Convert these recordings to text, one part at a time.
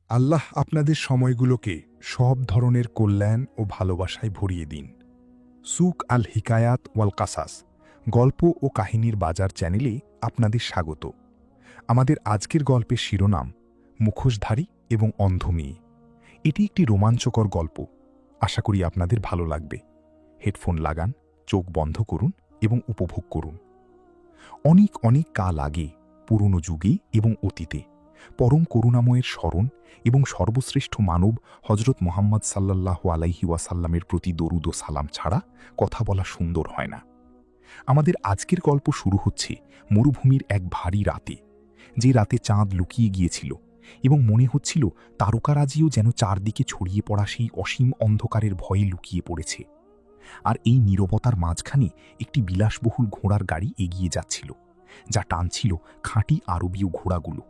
আল্লাহ আপনাদের সময়গুলোকে সব ধরনের কল্যাণ ও ভালোবাসায় ভরিয়ে দিন। সুক আল হিকায়াত ওয়াল কাসাস গল্প ও কাহিনীর বাজার চ্যানেলে আপনাদের স্বাগত। আমাদের আজকের গল্পের শিরোনাম মুখোশধারী এবং অন্ধ মেয়ে। এটি একটি রোমাঞ্চকর গল্প। আশা করি আপনাদের ভালো লাগবে। হেডফোন লাগান, চোখ বন্ধ করুন এবং উপভোগ করুন। অনেক অনেক কাল আগে, পুরনো যুগে এবং অতীতে, পরম করুণাময়ের স্মরণ এবং সর্বশ্রেষ্ঠ মানব হজরত মোহাম্মদ সাল্লাল্লাহু আলাইহি ওয়াসাল্লামের প্রতি দরুদ ও সালাম ছাড়া কথা বলা সুন্দর হয় না। আমাদের আজকের গল্প শুরু হচ্ছে মরুভূমির এক ভারী রাতে, যে রাতে চাঁদ লুকিয়ে গিয়েছিল এবং মনে হচ্ছিল তারকারাজিও যেন চারদিকে ছড়িয়ে পড়া সেই অসীম অন্ধকারের ভয়ে লুকিয়ে পড়েছে। আর এই নীরবতার মাঝখানে একটি বিলাসবহুল ঘোড়ার গাড়ি এগিয়ে যাচ্ছিল, যা টানছিল খাঁটি আরবীয় ঘোড়াগুলো।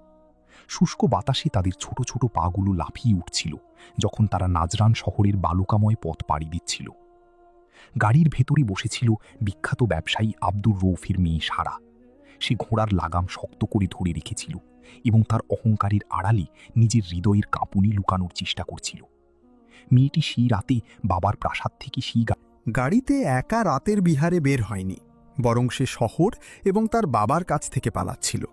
শুষ্ক বাতাসে তাদের ছোট ছোট পাগুলো লাফিয়ে উঠছিল যখন তারা নাজরান শহরের বালুকাময় পথ পাড়ি দিচ্ছিল। গাড়ির ভেতরে বসেছিল বিখ্যাত ব্যবসায়ী আব্দুর রৌফের মেয়ে সারা। সে ঘোড়ার লাগাম শক্ত করে ধরে রেখেছিল এবং তার অহংকারের আড়ালে নিজের হৃদয়ের কাঁপুনি লুকানোর চেষ্টা করছিল। মেয়েটি সেই রাতে বাবার প্রাসাদ থেকে সেই গাড়িতে একা রাতের বিহারে বের হয়নি, বরং সে শহর এবং তার বাবার কাছ থেকে পালাচ্ছিল।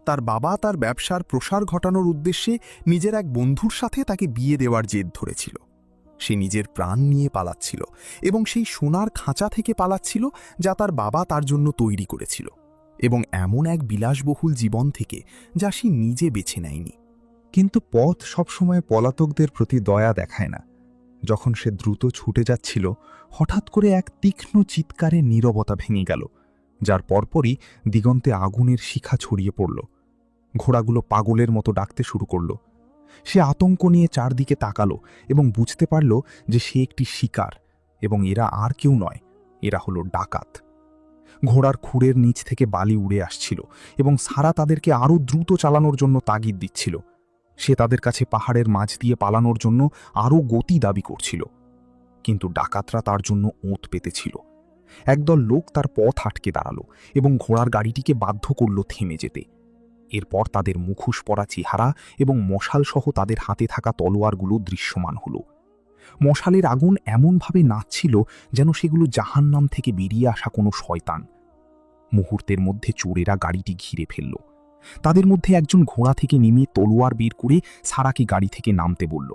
তার বাবা তার ব্যবসার প্রসার ঘটানোর উদ্দেশ্যে নিজের এক বন্ধুর সাথে তাকে বিয়ে দেওয়ার জেদ ধরেছিল। সে নিজের প্রাণ নিয়ে পালাচ্ছিল এবং সেই সোনার খাঁচা থেকে পালাচ্ছিল যা তার বাবা তার জন্য তৈরি করেছিল, এবং এমন এক বিলাসবহুল জীবন থেকে যা সে নিজে বেছে নেয়নি। কিন্তু পথ সবসময় পলাতকদের প্রতি দয়া দেখায় না। যখন সে দ্রুত ছুটে যাচ্ছিল, হঠাৎ করে এক তীক্ষ্ণ চিৎকারে নীরবতা ভেঙে গেল, যার পরপরই দিগন্তে আগুনের শিখা ছড়িয়ে পড়ল। ঘোড়াগুলো পাগলের মতো ডাকতে শুরু করল। সে আতঙ্ক নিয়ে চারদিকে তাকালো এবং বুঝতে পারল যে সে একটি শিকার, এবং এরা আর কেউ নয়, এরা হলো ডাকাত। ঘোড়ার খুঁড়ের নিচ থেকে বালি উড়ে আসছিল এবং সারা তাদেরকে আরও দ্রুত চালানোর জন্য তাগিদ দিচ্ছিল। সে তাদের কাছে পাহাড়ের মাঝ দিয়ে পালানোর জন্য আরও গতি দাবি করছিল, কিন্তু ডাকাতরা তার জন্য ওঁত পেতেছিল। একদল লোক তার পথ আটকে দাঁড়ালো এবং ঘোড়ার গাড়িটিকে বাধ্য করল থেমে যেতে। এরপর তাদের মুখোশ পরা চেহারা এবং মশালসহ তাদের হাতে থাকা তলোয়ারগুলো দৃশ্যমান হল। মশালের আগুন এমনভাবে নাচছিল যেন সেগুলো জাহান্নাম থেকে বেরিয়ে আসা কোনো শয়তান। মুহূর্তের মধ্যে চোরেরা গাড়িটি ঘিরে ফেলল। তাদের মধ্যে একজন ঘোড়া থেকে নেমে তলোয়ার বের করে সারাকে গাড়ি থেকে নামতে বলল।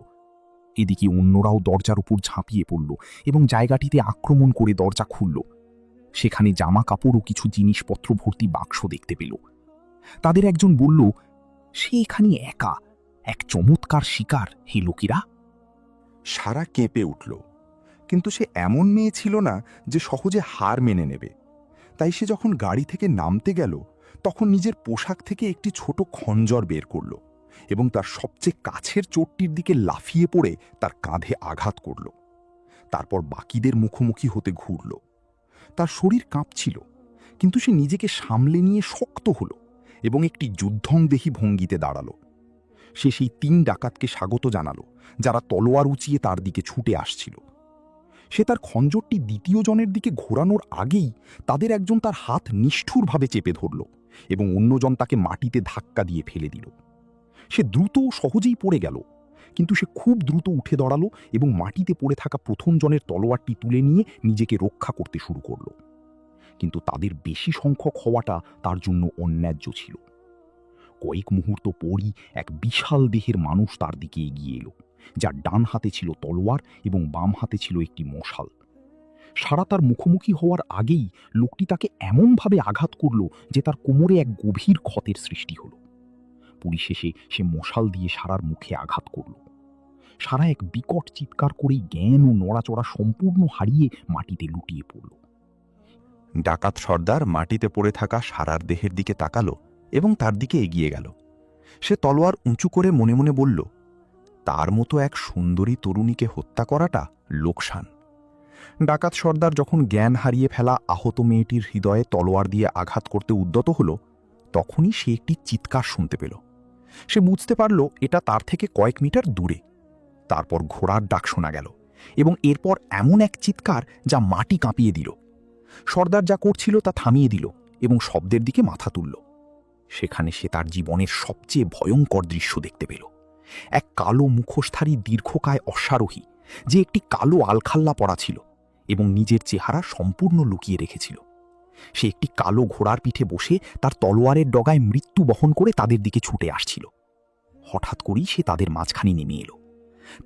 এদিকে অন্যরাও দরজার উপর ঝাঁপিয়ে পড়ল এবং জায়গাটিতে আক্রমণ করে দরজা খুলল। সেখানে জামা কাপড় ও কিছু জিনিসপত্র ভর্তি বাক্স দেখতে পেল। তাদের একজন বলল, সে এখানে একা, এক চমৎকার শিকার, হে লোকেরা। সারা কেঁপে উঠল, কিন্তু সে এমন মেয়ে ছিল না যে সহজে হার মেনে নেবে। তাই সে যখন গাড়ি থেকে নামতে গেল, তখন নিজের পোশাক থেকে একটি ছোট খঞ্জর বের করল এবং তার সবচেয়ে কাছের চোরটির দিকে লাফিয়ে পড়ে তার কাঁধে আঘাত করল। তারপর বাকিদের মুখোমুখি হতে ঘুরল। তার শরীর কাঁপছিল, কিন্তু সে নিজেকে সামলে নিয়ে শক্ত হল এবং একটি যুদ্ধংদেহী ভঙ্গিতে দাঁড়ালো। সে সেই 3 ডাকাতকে স্বাগত জানালো, যারা তলোয়ার উঁচিয়ে তার দিকে ছুটে আসছিল। সে তার খঞ্জরটি দ্বিতীয় জনের দিকে ঘোরানোর আগেই তাদের একজন তার হাত নিষ্ঠুরভাবে চেপে ধরল এবং অন্যজন তাকে মাটিতে ধাক্কা দিয়ে ফেলে দিল। সে দ্রুত ও সহজেই পড়ে গেল, কিন্তু সে খুব দ্রুত উঠে দাঁড়ালো এবং মাটিতে পড়ে থাকা প্রথম জনের তলোয়ারটি তুলে নিয়ে নিজেকে রক্ষা করতে শুরু করল। কিন্তু তাদের বেশি সংখ্যক হওয়াটা তার জন্য অন্যায্য ছিল। কয়েক মুহূর্ত পরই এক বিশাল দেহের মানুষ তার দিকে এগিয়ে এলো, যার ডান হাতে ছিল তলোয়ার এবং বাম হাতে ছিল একটি মশাল। সারা তার মুখোমুখি হওয়ার আগেই লোকটি তাকে এমনভাবে আঘাত করল যে তার কোমরে এক গভীর ক্ষতের সৃষ্টি হল। পরিশেষে সে মশাল দিয়ে সারার মুখে আঘাত করল। সারা এক বিকট চিৎকার করেই জ্ঞান ও নড়াচড়া সম্পূর্ণ হারিয়ে মাটিতে লুটিয়ে পড়ল। ডাকাত সর্দার মাটিতে পড়ে থাকা সারার দেহের দিকে তাকালো এবং তার দিকে এগিয়ে গেল। সে তলোয়ার উঁচু করে মনে মনে বলল, তার মতো এক সুন্দরী তরুণীকে হত্যা করাটা লোকসান। ডাকাত সর্দার যখন জ্ঞান হারিয়ে ফেলা আহত মেয়েটির হৃদয়ে তলোয়ার দিয়ে আঘাত করতে উদ্যত হল, তখনই সে একটি চিৎকার শুনতে পেল। সে বুঝতে পারল এটা তার থেকে কয়েক মিটার দূরে। তারপর ঘোড়ার ডাক শোনা গেল এবং এরপর এমন এক চিৎকার যা মাটি কাঁপিয়ে দিল। সর্দার যা করছিল তা থামিয়ে দিল এবং শব্দের দিকে মাথা তুলল। সেখানে সে তার জীবনের সবচেয়ে ভয়ঙ্কর দৃশ্য দেখতে পেল। এক কালো মুখোশধারী দীর্ঘকায় অশ্বারোহী, যে একটি কালো আলখাল্লা পরা ছিল এবং নিজের চেহারা সম্পূর্ণ লুকিয়ে রেখেছিল। সে একটি কালো ঘোড়ার পিঠে বসে তার তলোয়ারের ডগায় মৃত্যু বহন করে তাদের দিকে ছুটে আসছিল। হঠাৎ করেই সে তাদের মাঝখানে নেমে এলো।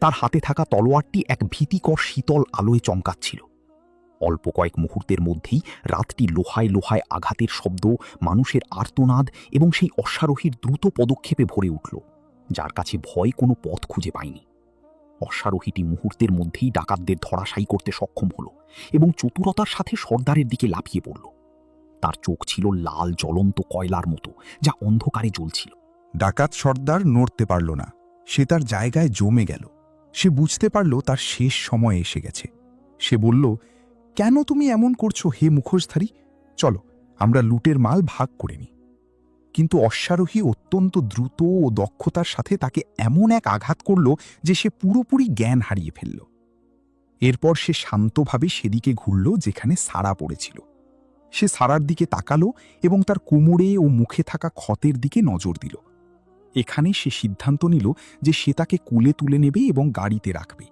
তার হাতে থাকা তলোয়ারটি এক ভীতিকর শীতল আলোয় চমকাচ্ছিল। অল্প কয়েক মুহূর্তের মধ্যেই রাতটি লোহায় লোহায় আঘাতের শব্দ, মানুষের আর্তনাদ এবং সেই অশ্বারোহীর দ্রুত পদক্ষেপে ভরে উঠল, যার কাছে ভয় কোনো পথ খুঁজে পায়নি। অশ্বারোহীটি মুহূর্তের মধ্যেই ডাকাতদের ধরাশায়ী করতে সক্ষম হল এবং চতুরতার সাথে সর্দারের দিকে লাফিয়ে পড়ল। তার চোখ ছিল লাল জ্বলন্ত কয়লার মতো, যা অন্ধকারে জ্বলছিল। ডাকাত সর্দার নড়তে পারল না। সে তার জায়গায় জমে গেল। সে বুঝতে পারল তার শেষ সময় এসে গেছে। সে বলল, কেন তুমি এমন করছো হে মুখোশধারী? চলো আমরা লুটের মাল ভাগ করে নিই। কিন্তু অশ্বারোহী অত্যন্ত দ্রুত ও দক্ষতার সাথে তাকে এমন এক আঘাত করল যে সে পুরোপুরি জ্ঞান হারিয়ে ফেলল। এরপর সে শান্তভাবে সেদিকে ঘুরল যেখানে সারা পড়েছিল। সে সারার দিকে তাকালো এবং তার কোমরে ও মুখে থাকা ক্ষতের দিকে নজর দিল। এখানে সে সিদ্ধান্ত নিল যে সে তাকে কুলে তুলে নেবে এবং গাড়িতে রাখবে।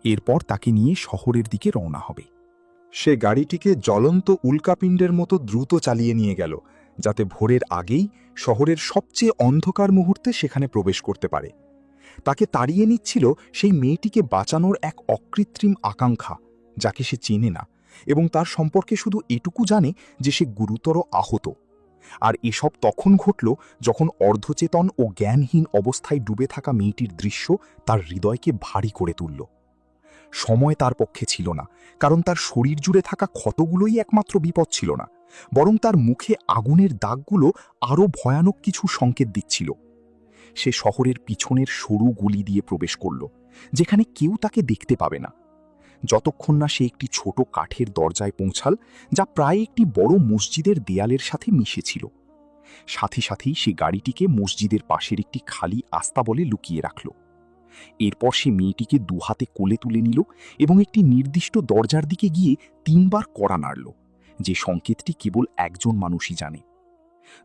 এরপর তাকে নিয়ে শহরের দিকে রওনা হবে। সে গাড়িটিকে জ্বলন্ত উল্কাপিণ্ডের মতো দ্রুত চালিয়ে নিয়ে গেল, যাতে ভোরের আগেই শহরের সবচেয়ে অন্ধকার মুহূর্তে সেখানে প্রবেশ করতে পারে। তাকে তাড়িয়ে নিচ্ছিল সেই মেয়েটিকে বাঁচানোর এক অকৃত্রিম আকাঙ্ক্ষা, যাকে সে চেনে না এবং তার সম্পর্কে শুধু এটুকু জানে যে সে গুরুতর আহত। আর এসব তখন ঘটল যখন অর্ধচেতন ও জ্ঞানহীন অবস্থায় ডুবে থাকা মেয়েটির দৃশ্য তার হৃদয়কে ভারী করে তুলল। সময় তার পক্ষে ছিল না, কারণ তার শরীর জুড়ে থাকা ক্ষতগুলোই একমাত্র বিপদ ছিল না, বরং তার মুখে আগুনের দাগগুলো আরও ভয়ানক কিছু সংকেত দিচ্ছিল। সে শহরের পিছনের সরু গলি দিয়ে প্রবেশ করল, যেখানে কেউ তাকে দেখতে পাবে না, যতক্ষণ না সে একটি ছোট কাঠের দরজায় পৌঁছাল, যা প্রায় একটি বড় মসজিদের দেয়ালের সাথে মিশেছিল। সাথে সাথেই সে গাড়িটিকে মসজিদের পাশের একটি খালি আস্তাবলে লুকিয়ে রাখল। এরপর সে মেয়েটিকে দুহাতে কোলে তুলে নিল এবং একটি নির্দিষ্ট দরজার দিকে গিয়ে 3 বার কড়া নাড়ল, যে সংকেতটি কেবল একজন মানুষই জানে।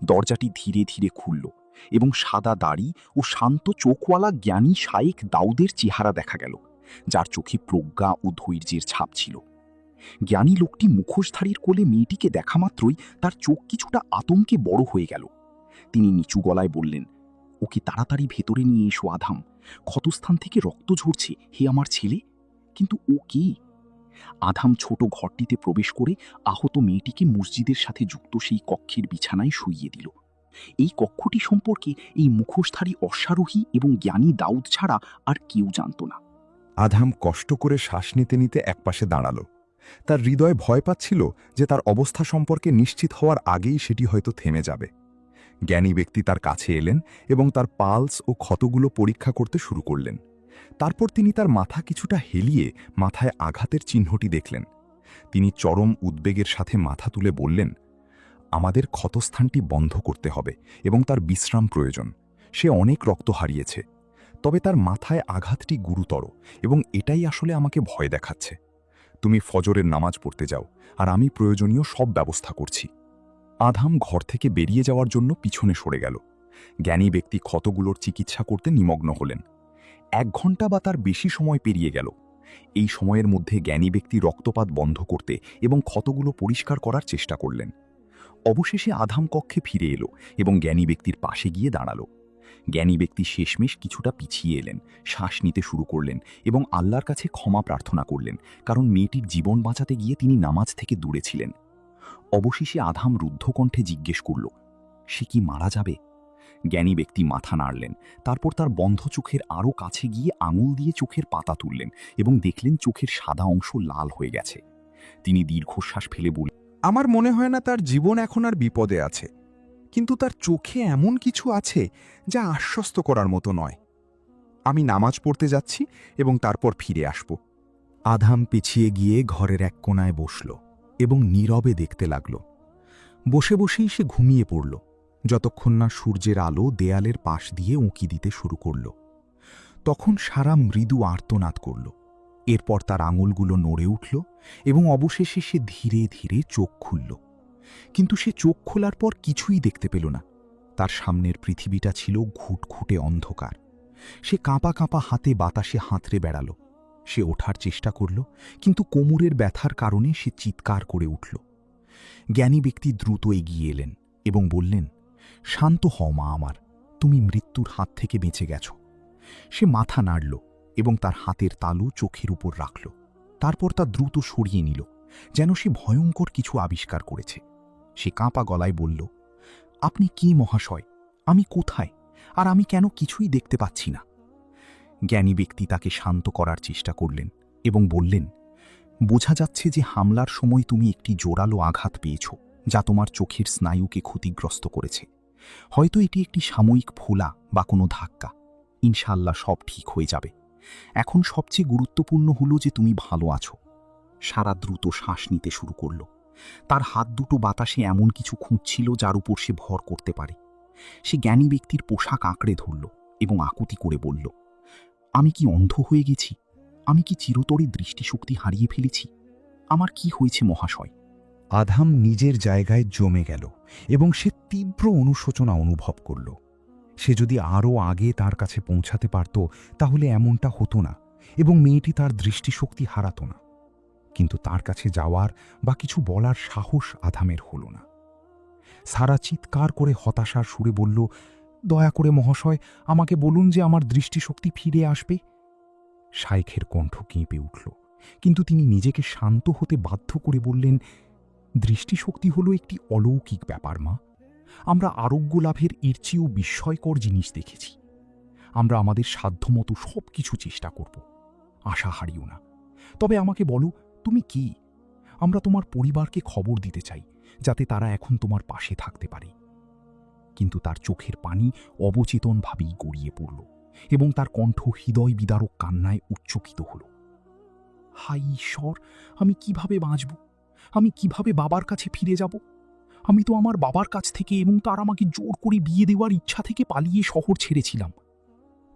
দরজাটি ধীরে ধীরে খুলল এবং সাদা দাড়ি ও শান্ত চোখওয়ালা জ্ঞানী শায়েখ দাউদের চেহারা দেখা গেল, যার চোখে প্রজ্ঞা ও ধৈর্যের ছাপ ছিল। জ্ঞানী লোকটি মুখোশধারীর কোলে মেয়েটিকে দেখা মাত্রই তার চোখ কিছুটা আতঙ্কে বড় হয়ে গেল। তিনি নিচু গলায় বললেন, ওকে তাড়াতাড়ি ভেতরে নিয়ে এসো আধাম, ক্ষতস্থান থেকে রক্ত ঝরছে, হে আমার ছেলে। কিন্তু ও কে? আধাম ছোট ঘরটিতে প্রবেশ করে আহত মেয়েটিকে মসজিদের সাথে যুক্ত সেই কক্ষের বিছানায় শুইয়ে দিল। এই কক্ষটি সম্পর্কে এই মুখোশধারী অশ্বারোহী এবং জ্ঞানী দাউদ ছাড়া আর কেউ জানত না। আধাম কষ্ট করে শ্বাস নিতে নিতে একপাশে দাঁড়াল। তার হৃদয় ভয় পাচ্ছিল যে তার অবস্থা সম্পর্কে নিশ্চিত হওয়ার আগেই সেটি হয়তো থেমে যাবে। জ্ঞানী ব্যক্তি তার কাছে এলেন এবং তার পালস ও ক্ষতগুলো পরীক্ষা করতে শুরু করলেন। তারপর তিনি তার মাথা কিছুটা হেলিয়ে মাথায় আঘাতের চিহ্নটি দেখলেন। তিনি চরম উদ্বেগের সাথে মাথা তুলে বললেন, আমাদের ক্ষতস্থানটি বন্ধ করতে হবে এবং তার বিশ্রাম প্রয়োজন। সে অনেক রক্ত হারিয়েছে, তবে তার মাথায় আঘাতটি গুরুতর এবং এটাই আসলে আমাকে ভয় দেখাচ্ছে। তুমি ফজরের নামাজ পড়তে যাও, আর আমি প্রয়োজনীয় সব ব্যবস্থা করছি। আধাম ঘর থেকে বেরিয়ে যাওয়ার জন্য পিছনে সরে গেল। জ্ঞানী ব্যক্তি ক্ষতগুলোর চিকিৎসা করতে নিমগ্ন হলেন। 1 ঘন্টা বা তার বেশি সময় পেরিয়ে গেল। এই সময়ের মধ্যে জ্ঞানী ব্যক্তি রক্তপাত বন্ধ করতে এবং ক্ষতগুলো পরিষ্কার করার চেষ্টা করলেন। অবশেষে আধাম কক্ষে ফিরে এলো এবং জ্ঞানী ব্যক্তির পাশে গিয়ে দাঁড়ালো। জ্ঞানী ব্যক্তি শেষমেশ কিছুটা পিছিয়ে এলেন, শ্বাস নিতে শুরু করলেন এবং আল্লাহর কাছে ক্ষমা প্রার্থনা করলেন, কারণ মেয়েটির জীবন বাঁচাতে গিয়ে তিনি নামাজ থেকে দূরে ছিলেন। অবশেষে আধাম রুদ্ধকণ্ঠে জিজ্ঞেস করল, সে কি মারা যাবে? জ্ঞানী ব্যক্তি মাথা নাড়লেন, তারপর তার বন্ধ চোখের আরও কাছে গিয়ে আঙুল দিয়ে চোখের পাতা তুললেন এবং দেখলেন চোখের সাদা অংশ লাল হয়ে গেছে। তিনি দীর্ঘশ্বাস ফেলে বললেন, আমার মনে হয় না তার জীবন এখন আর বিপদে আছে, কিন্তু তার চোখে এমন কিছু আছে যা আশ্বস্ত করার মতো নয়। আমি নামাজ পড়তে যাচ্ছি এবং তারপর ফিরে আসব। আধাম পিছিয়ে গিয়ে ঘরের এক কোণায় বসল এবং নীরবে দেখতে লাগল। বসে বসেই সে ঘুমিয়ে পড়ল, যতক্ষণ না সূর্যের আলো দেয়ালের পাশ দিয়ে উঁকি দিতে শুরু করল। তখন সারা মৃদু আর্তনাদ করল। এরপর তার আঙুলগুলো নড়ে উঠল এবং অবশেষে সে ধীরে ধীরে চোখ খুলল। কিন্তু সে চোখ খোলার পর কিছুই দেখতে পেল না। তার সামনের পৃথিবীটা ছিল ঘুটঘুটে অন্ধকার। সে কাঁপা কাঁপা হাতে বাতাসে হাতড়ে বেড়াল। সে ওঠার চেষ্টা করল, কিন্তু কোমরের ব্যথার কারণে সে চিৎকার করে উঠল। জ্ঞানী ব্যক্তি দ্রুত এগিয়ে এলেন এবং বললেন, শান্ত হও মা আমার, তুমি মৃত্যুর হাত থেকে বেঁচে গেছ। সে মাথা নাড়ল এবং তার হাতের তালু চোখের উপর রাখল। তারপর তা দ্রুত সরিয়ে নিল, যেন সে ভয়ঙ্কর কিছু আবিষ্কার করেছে। সে কাঁপা গলায় বলল, আপনি কি মহাশয়? আমি কোথায়? আর আমি কেন কিছুই দেখতে পাচ্ছি না? জ্ঞানী ব্যক্তি তাকে শান্ত করার চেষ্টা করলেন এবং বললেন, বোঝা যাচ্ছে যে হামলার সময় তুমি একটি জোরালো আঘাত পেয়েছ, যা তোমার চোখের স্নায়ুকে ক্ষতিগ্রস্ত করেছে। হয়তো এটি একটি সাময়িক ফোলা বা কোনো ধাক্কা। ইনশাআল্লাহ সব ঠিক হয়ে যাবে। এখন সবচেয়ে গুরুত্বপূর্ণ হলো যে তুমি ভালো আছো। সারা দ্রুত শ্বাস নিতে শুরু করল। তার হাত দুটো বাতাসে এমন কিছু খুঁজছিল যার উপর সে ভর করতে পারে। সে জ্ঞানী ব্যক্তির পোশাক আঁকড়ে ধরল এবং আকুতি করে বলল, আমি কি অন্ধ হয়ে গেছি? আমি কি চিরতরে দৃষ্টিশক্তি হারিয়ে ফেলেছি? আমার কি হয়েছে মহাশয়? আধাম নিজের জায়গায় জমে গেল এবং সে তীব্র অনুশোচনা অনুভব করল। সে যদি আরও আগে তার কাছে পৌঁছাতে পারত তাহলে এমনটা হতো না এবং মেয়েটি তার দৃষ্টিশক্তি হারাত না। কিন্তু তার কাছে যাওয়ার বা কিছু বলার সাহস আধামের হল না। সারা চিৎকার করে হতাশার সুরে বলল, দয়া করে মহাশয়, আমাকে বলুন যে আমার দৃষ্টিশক্তি ফিরে আসবে। শাইখের কণ্ঠ কেঁপে উঠল, কিন্তু তিনি নিজেকে শান্ত হতে বাধ্য করে বললেন, দৃষ্টিশক্তি হলো একটি অলৌকিক ব্যাপার মা। আমরা আরোগ্য লাভের এর চেয়েও বিস্ময়কর জিনিস দেখেছি। আমরা আমাদের সাধ্যমতো সব কিছু চেষ্টা করব। আশা হারিও না। তবে আমাকে বলো, তুমি কি? আমরা তোমার পরিবারকে খবর দিতে চাই, যাতে তারা এখন তোমার পাশে থাকতে পারে। কিন্তু তার চোখের পানি অবচেতনভাবেই গড়িয়ে পড়ল এবং তার কণ্ঠ হৃদয় বিদারক কান্নায় উচ্চকিত হল। হায় ঈশ্বর, আমি কিভাবে বাঁচব? আমি কিভাবে বাবার কাছে ফিরে যাব? আমি তো আমার বাবার কাছ থেকে এবং তার আমাকে জোর করে বিয়ে দেওয়ার ইচ্ছা থেকে পালিয়ে শহর ছেড়েছিলাম।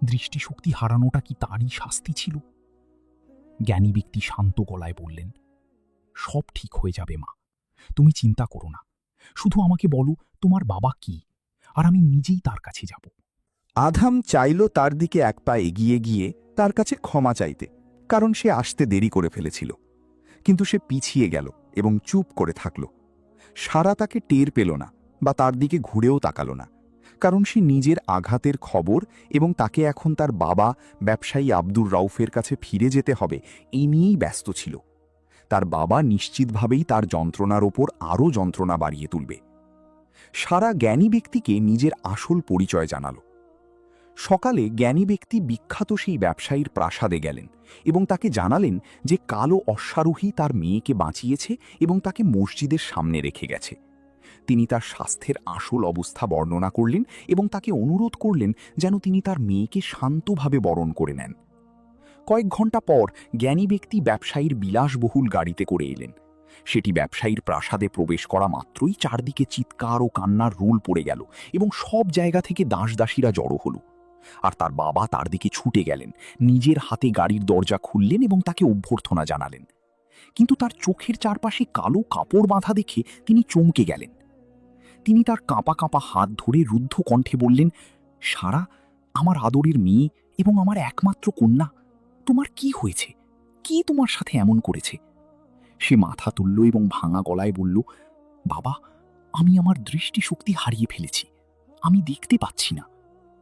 দৃষ্টিশক্তি হারানোটা কি তারই শাস্তি ছিল? জ্ঞানী ব্যক্তি শান্ত গলায় বললেন, সব ঠিক হয়ে যাবে মা, তুমি চিন্তা করো না। শুধু আমাকে বলো তোমার বাবা কি, আর আমি নিজেই তার কাছে যাব। আধাম চাইল তার দিকে এক পা এগিয়ে গিয়ে তার কাছে ক্ষমা চাইতে, কারণ সে আসতে দেরি করে ফেলেছিল। কিন্তু সে পিছিয়ে গেল এবং চুপ করে থাকল। সারা তাকে টের পেল না বা তার দিকে ঘুরেও তাকালো না, কারণ সে নিজের আঘাতের খবর এবং তাকে এখন তার বাবা ব্যবসায়ী আব্দুর রাউফের কাছে ফিরে যেতে হবে এই নিয়েই ব্যস্ত ছিল। তার বাবা নিশ্চিতভাবেই তার যন্ত্রণার ওপর আরও যন্ত্রণা বাড়িয়ে তুলবে। সারা জ্ঞানী ব্যক্তিকে নিজের আসল পরিচয় জানাল। সকালে জ্ঞানী ব্যক্তি বিখ্যাত সেই ব্যবসায়ীর প্রাসাদে গেলেন এবং তাকে জানালেন যে কালো অশ্বারোহী তার মেয়েকে বাঁচিয়েছে এবং তাকে মসজিদের সামনে রেখে গেছে। তিনি তার স্বাস্থ্যের আসল অবস্থা বর্ণনা করলেন এবং তাকে অনুরোধ করলেন যেন তিনি তার মেয়েকে শান্তভাবে বরণ করে নেন। কয়েক ঘন্টা পর জ্ঞানী ব্যক্তি ব্যবসায়ীর বিলাসবহুল গাড়িতে করে এলেন। সেটি ব্যবসায়ীর প্রাসাদে প্রবেশ করা মাত্রই চারদিকে চিৎকার ও কান্নার রোল পড়ে গেল এবং সব জায়গা থেকে দাসদাসীরা জড়ো হল। আর তার বাবা তার দিকে ছুটে গেলেন, নিজের হাতে গাড়ির দরজা খুললেন এবং তাকে অভ্যর্থনা জানালেন। কিন্তু তার চোখের চারপাশে কালো কাপড় বাঁধা দেখে তিনি চমকে গেলেন। তিনি তার কাঁপা কাঁপা হাত ধরে রুদ্ধ কণ্ঠে বললেন, সারা, আমার আদরের মেয়ে এবং আমার একমাত্র কন্যা, তোমার কি হয়েছে? কি তোমার সাথে এমন করেছে? সে মাথা তুলল এবং ভাঙা গলায় বলল, বাবা, আমি আমার দৃষ্টিশক্তি হারিয়ে ফেলেছি। আমি দেখতে পাচ্ছি না।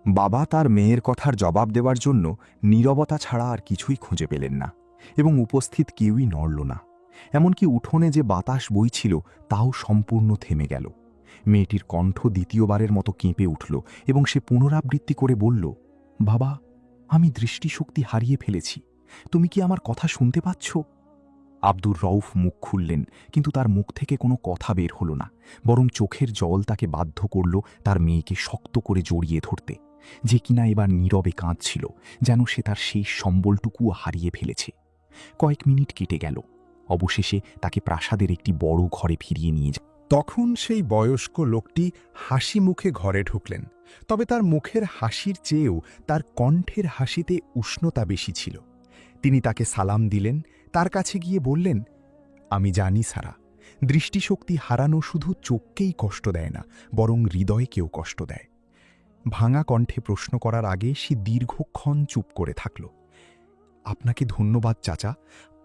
বাবা তার মেয়ের কথার জবাব দেওয়ার জন্য নীরবতা ছাড়া আর কিছুই খুঁজে পেলেন না এবং উপস্থিত কেউই নড়ল না। এমনকি উঠোনে যে বাতাস বইছিল তাও সম্পূর্ণ থেমে গেল। মেয়েটির কণ্ঠ দ্বিতীয়বারের মতো কেঁপে উঠল এবং সে পুনরাবৃত্তি করে বলল, বাবা, আমি দৃষ্টিশক্তি হারিয়ে ফেলেছি। তুমি কি আমার কথা শুনতে পাচ্ছ? আব্দুর রউফ মুখ খুললেন, কিন্তু তার মুখ থেকে কোনো কথা বের হল না, বরং চোখের জল তাকে বাধ্য করল তার মেয়েকে শক্ত করে জড়িয়ে ধরতে, যে কিনা এবার নীরবে কাঁদছিল, যেন সে তার শেষ সম্বলটুকুও হারিয়ে ফেলেছে। কয়েক মিনিট কেটে গেল। অবশেষে তাকে প্রাসাদের একটি বড় ঘরে ফিরিয়ে নিয়ে যায়। তখন সেই বয়স্ক লোকটি হাসি মুখে ঘরে ঢুকলেন, তবে তার মুখের হাসির চেয়েও তার কণ্ঠের হাসিতে উষ্ণতা বেশি ছিল। তিনি তাকে সালাম দিলেন, তার কাছে গিয়ে বললেন, আমি জানি সারা, দৃষ্টিশক্তি হারানো শুধু চোখকেই কষ্ট দেয় না, বরং হৃদয়কেও কষ্ট দেয়। ভাঙা কণ্ঠে প্রশ্ন করার আগে সে দীর্ঘক্ষণ চুপ করে থাকল। আপনাকে ধন্যবাদ চাচা,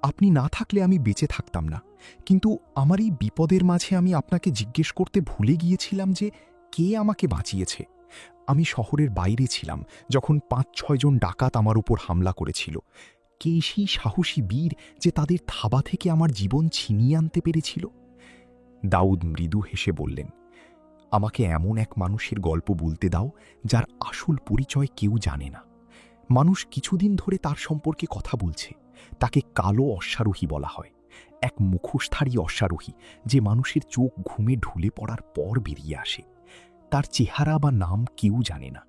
আপনি না থাকলে আমি বেঁচে থাকতাম না। কিন্তু আমার এই বিপদের মাঝে আমি আপনাকে জিজ্ঞেস করতে ভুলে গিয়েছিলাম যে কে আমাকে বাঁচিয়েছে। আমি শহরের বাইরে ছিলাম যখন ৫-৬ জন ডাকাত আমার উপর হামলা করেছিল। কে সেই সাহসী বীর যে তাদের থাবা থেকে আমার জীবন ছিনিয়ে আনতে পেরেছিল? দাউদ মৃদু হেসে বললেন, আমাকে এমন এক মানুষের গল্প বলতে দাও যার আসল পরিচয় কেউ জানে না। মানুষ কিছুদিন ধরে তার সম্পর্কে কথা বলছে। তাকে কালো অশ্বারোহী বলা হয়, এক মুখোশধারী অশ্বারোহী যে মানুষের চোখ ঘুমে ঢুলে পড়ার পর বেরিয়ে আসে। তার চেহারা বা নাম কেউ জানে না।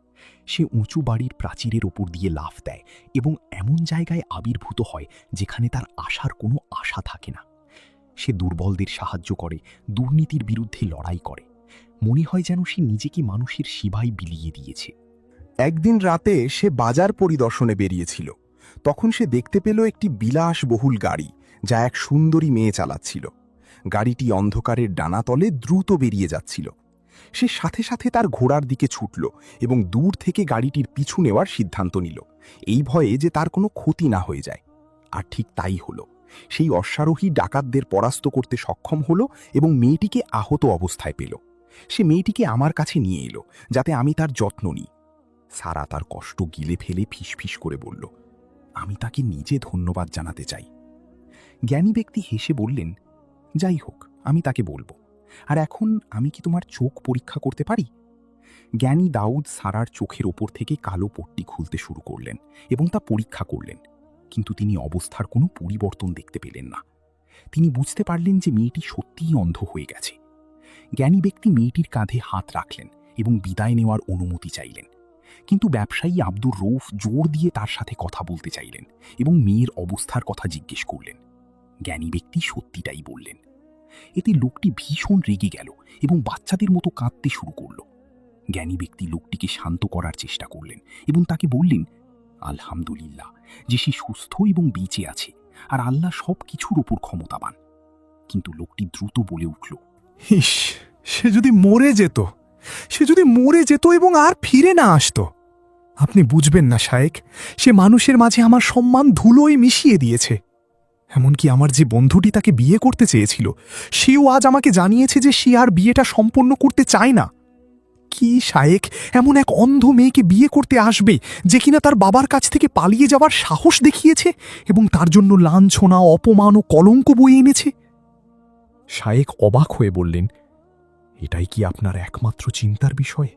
সে উঁচু বাড়ির প্রাচীরের ওপর দিয়ে লাফ দেয় এবং এমন জায়গায় আবির্ভূত হয় যেখানে তার আসার কোনো আশা থাকে না। সে দুর্বলদের সাহায্য করে, দুর্নীতির বিরুদ্ধে লড়াই করে। মনে হয় যেন সে নিজেকে মানুষের সেবায় বিলিয়ে দিয়েছে। একদিন রাতে সে বাজার পরিদর্শনে বেরিয়েছিল। তখন সে দেখতে পেল একটি বিলাসবহুল গাড়ি যা এক সুন্দরী মেয়ে চালাচ্ছিল। গাড়িটি অন্ধকারের ডানাতলে দ্রুত বেরিয়ে যাচ্ছিল। সে সাথে সাথে তার ঘোড়ার দিকে ছুটল এবং দূর থেকে গাড়িটির পিছু নেওয়ার সিদ্ধান্ত নিল, এই ভয়ে যে তার কোনো ক্ষতি না হয়ে যায়। আর ঠিক তাই হলো। সেই অশ্বারোহী ডাকাতদের পরাস্ত করতে সক্ষম হলো এবং মেয়েটিকে আহত অবস্থায় পেল। সে মেয়েটিকে আমার কাছে নিয়ে এলো যাতে আমি তার যত্ন নিই। সারা তার কষ্ট গিলে ফেলে ফিসফিস করে বলল, আমি তাকে নিজে ধন্যবাদ জানাতে চাই। জ্ঞানী ব্যক্তি হেসে বললেন, যাই হোক, আমি তাকে বলবো। আর এখন আমি কি তোমার চোখ পরীক্ষা করতে পারি? জ্ঞানী দাউদ সারার চোখের ওপর থেকে কালো পট্টি খুলতে শুরু করলেন এবং তা পরীক্ষা করলেন। কিন্তু তিনি অবস্থার কোনো পরিবর্তন দেখতে পেলেন না। তিনি বুঝতে পারলেন যে মেয়েটি সত্যিই অন্ধ হয়ে গেছে। জ্ঞানী ব্যক্তি মেয়েটির কাঁধে হাত রাখলেন এবং বিদায় নেওয়ার অনুমতি চাইলেন। কিন্তু ব্যবসায়ী আব্দুর রৌফ জোর দিয়ে তার সাথে কথা বলতে চাইলেন এবং মেয়ের অবস্থার কথা জিজ্ঞেস করলেন। জ্ঞানী ব্যক্তি সত্যিটাই বললেন। এতে লোকটি ভীষণ রেগে গেল এবং বাচ্চাদের মতো কাঁদতে শুরু করল। জ্ঞানী ব্যক্তি লোকটিকে শান্ত করার চেষ্টা করলেন এবং তাকে বললেন, আলহামদুলিল্লাহ যে সে সুস্থ এবং বেঁচে আছে, আর আল্লাহ সব কিছুর ওপর ক্ষমতাবান। কিন্তু লোকটি দ্রুত বলে উঠল, ইস, সে যদি মরে যেত, এবং আর ফিরে না আসতো। আপনি বুঝবেন না শায়েক, সে মানুষের মাঝে আমার সম্মান ধুলোয় মিশিয়ে দিয়েছে। এমনকি আমার যে বন্ধুটি তাকে বিয়ে করতে চেয়েছিল, সেও আজ আমাকে জানিয়েছে যে সে আর বিয়েটা সম্পন্ন করতে চায় না। কি শায়েক এমন এক অন্ধ মেয়েকে বিয়ে করতে আসবে যে কিনা তার বাবার কাছ থেকে পালিয়ে যাওয়ার সাহস দেখিয়েছে এবং তার জন্য লাঞ্ছনা, অপমান ও কলঙ্ক বয়ে এনেছে? শায়েক অবাক হয়ে বললেন, এটাই কি আপনার একমাত্র চিন্তার বিষয়?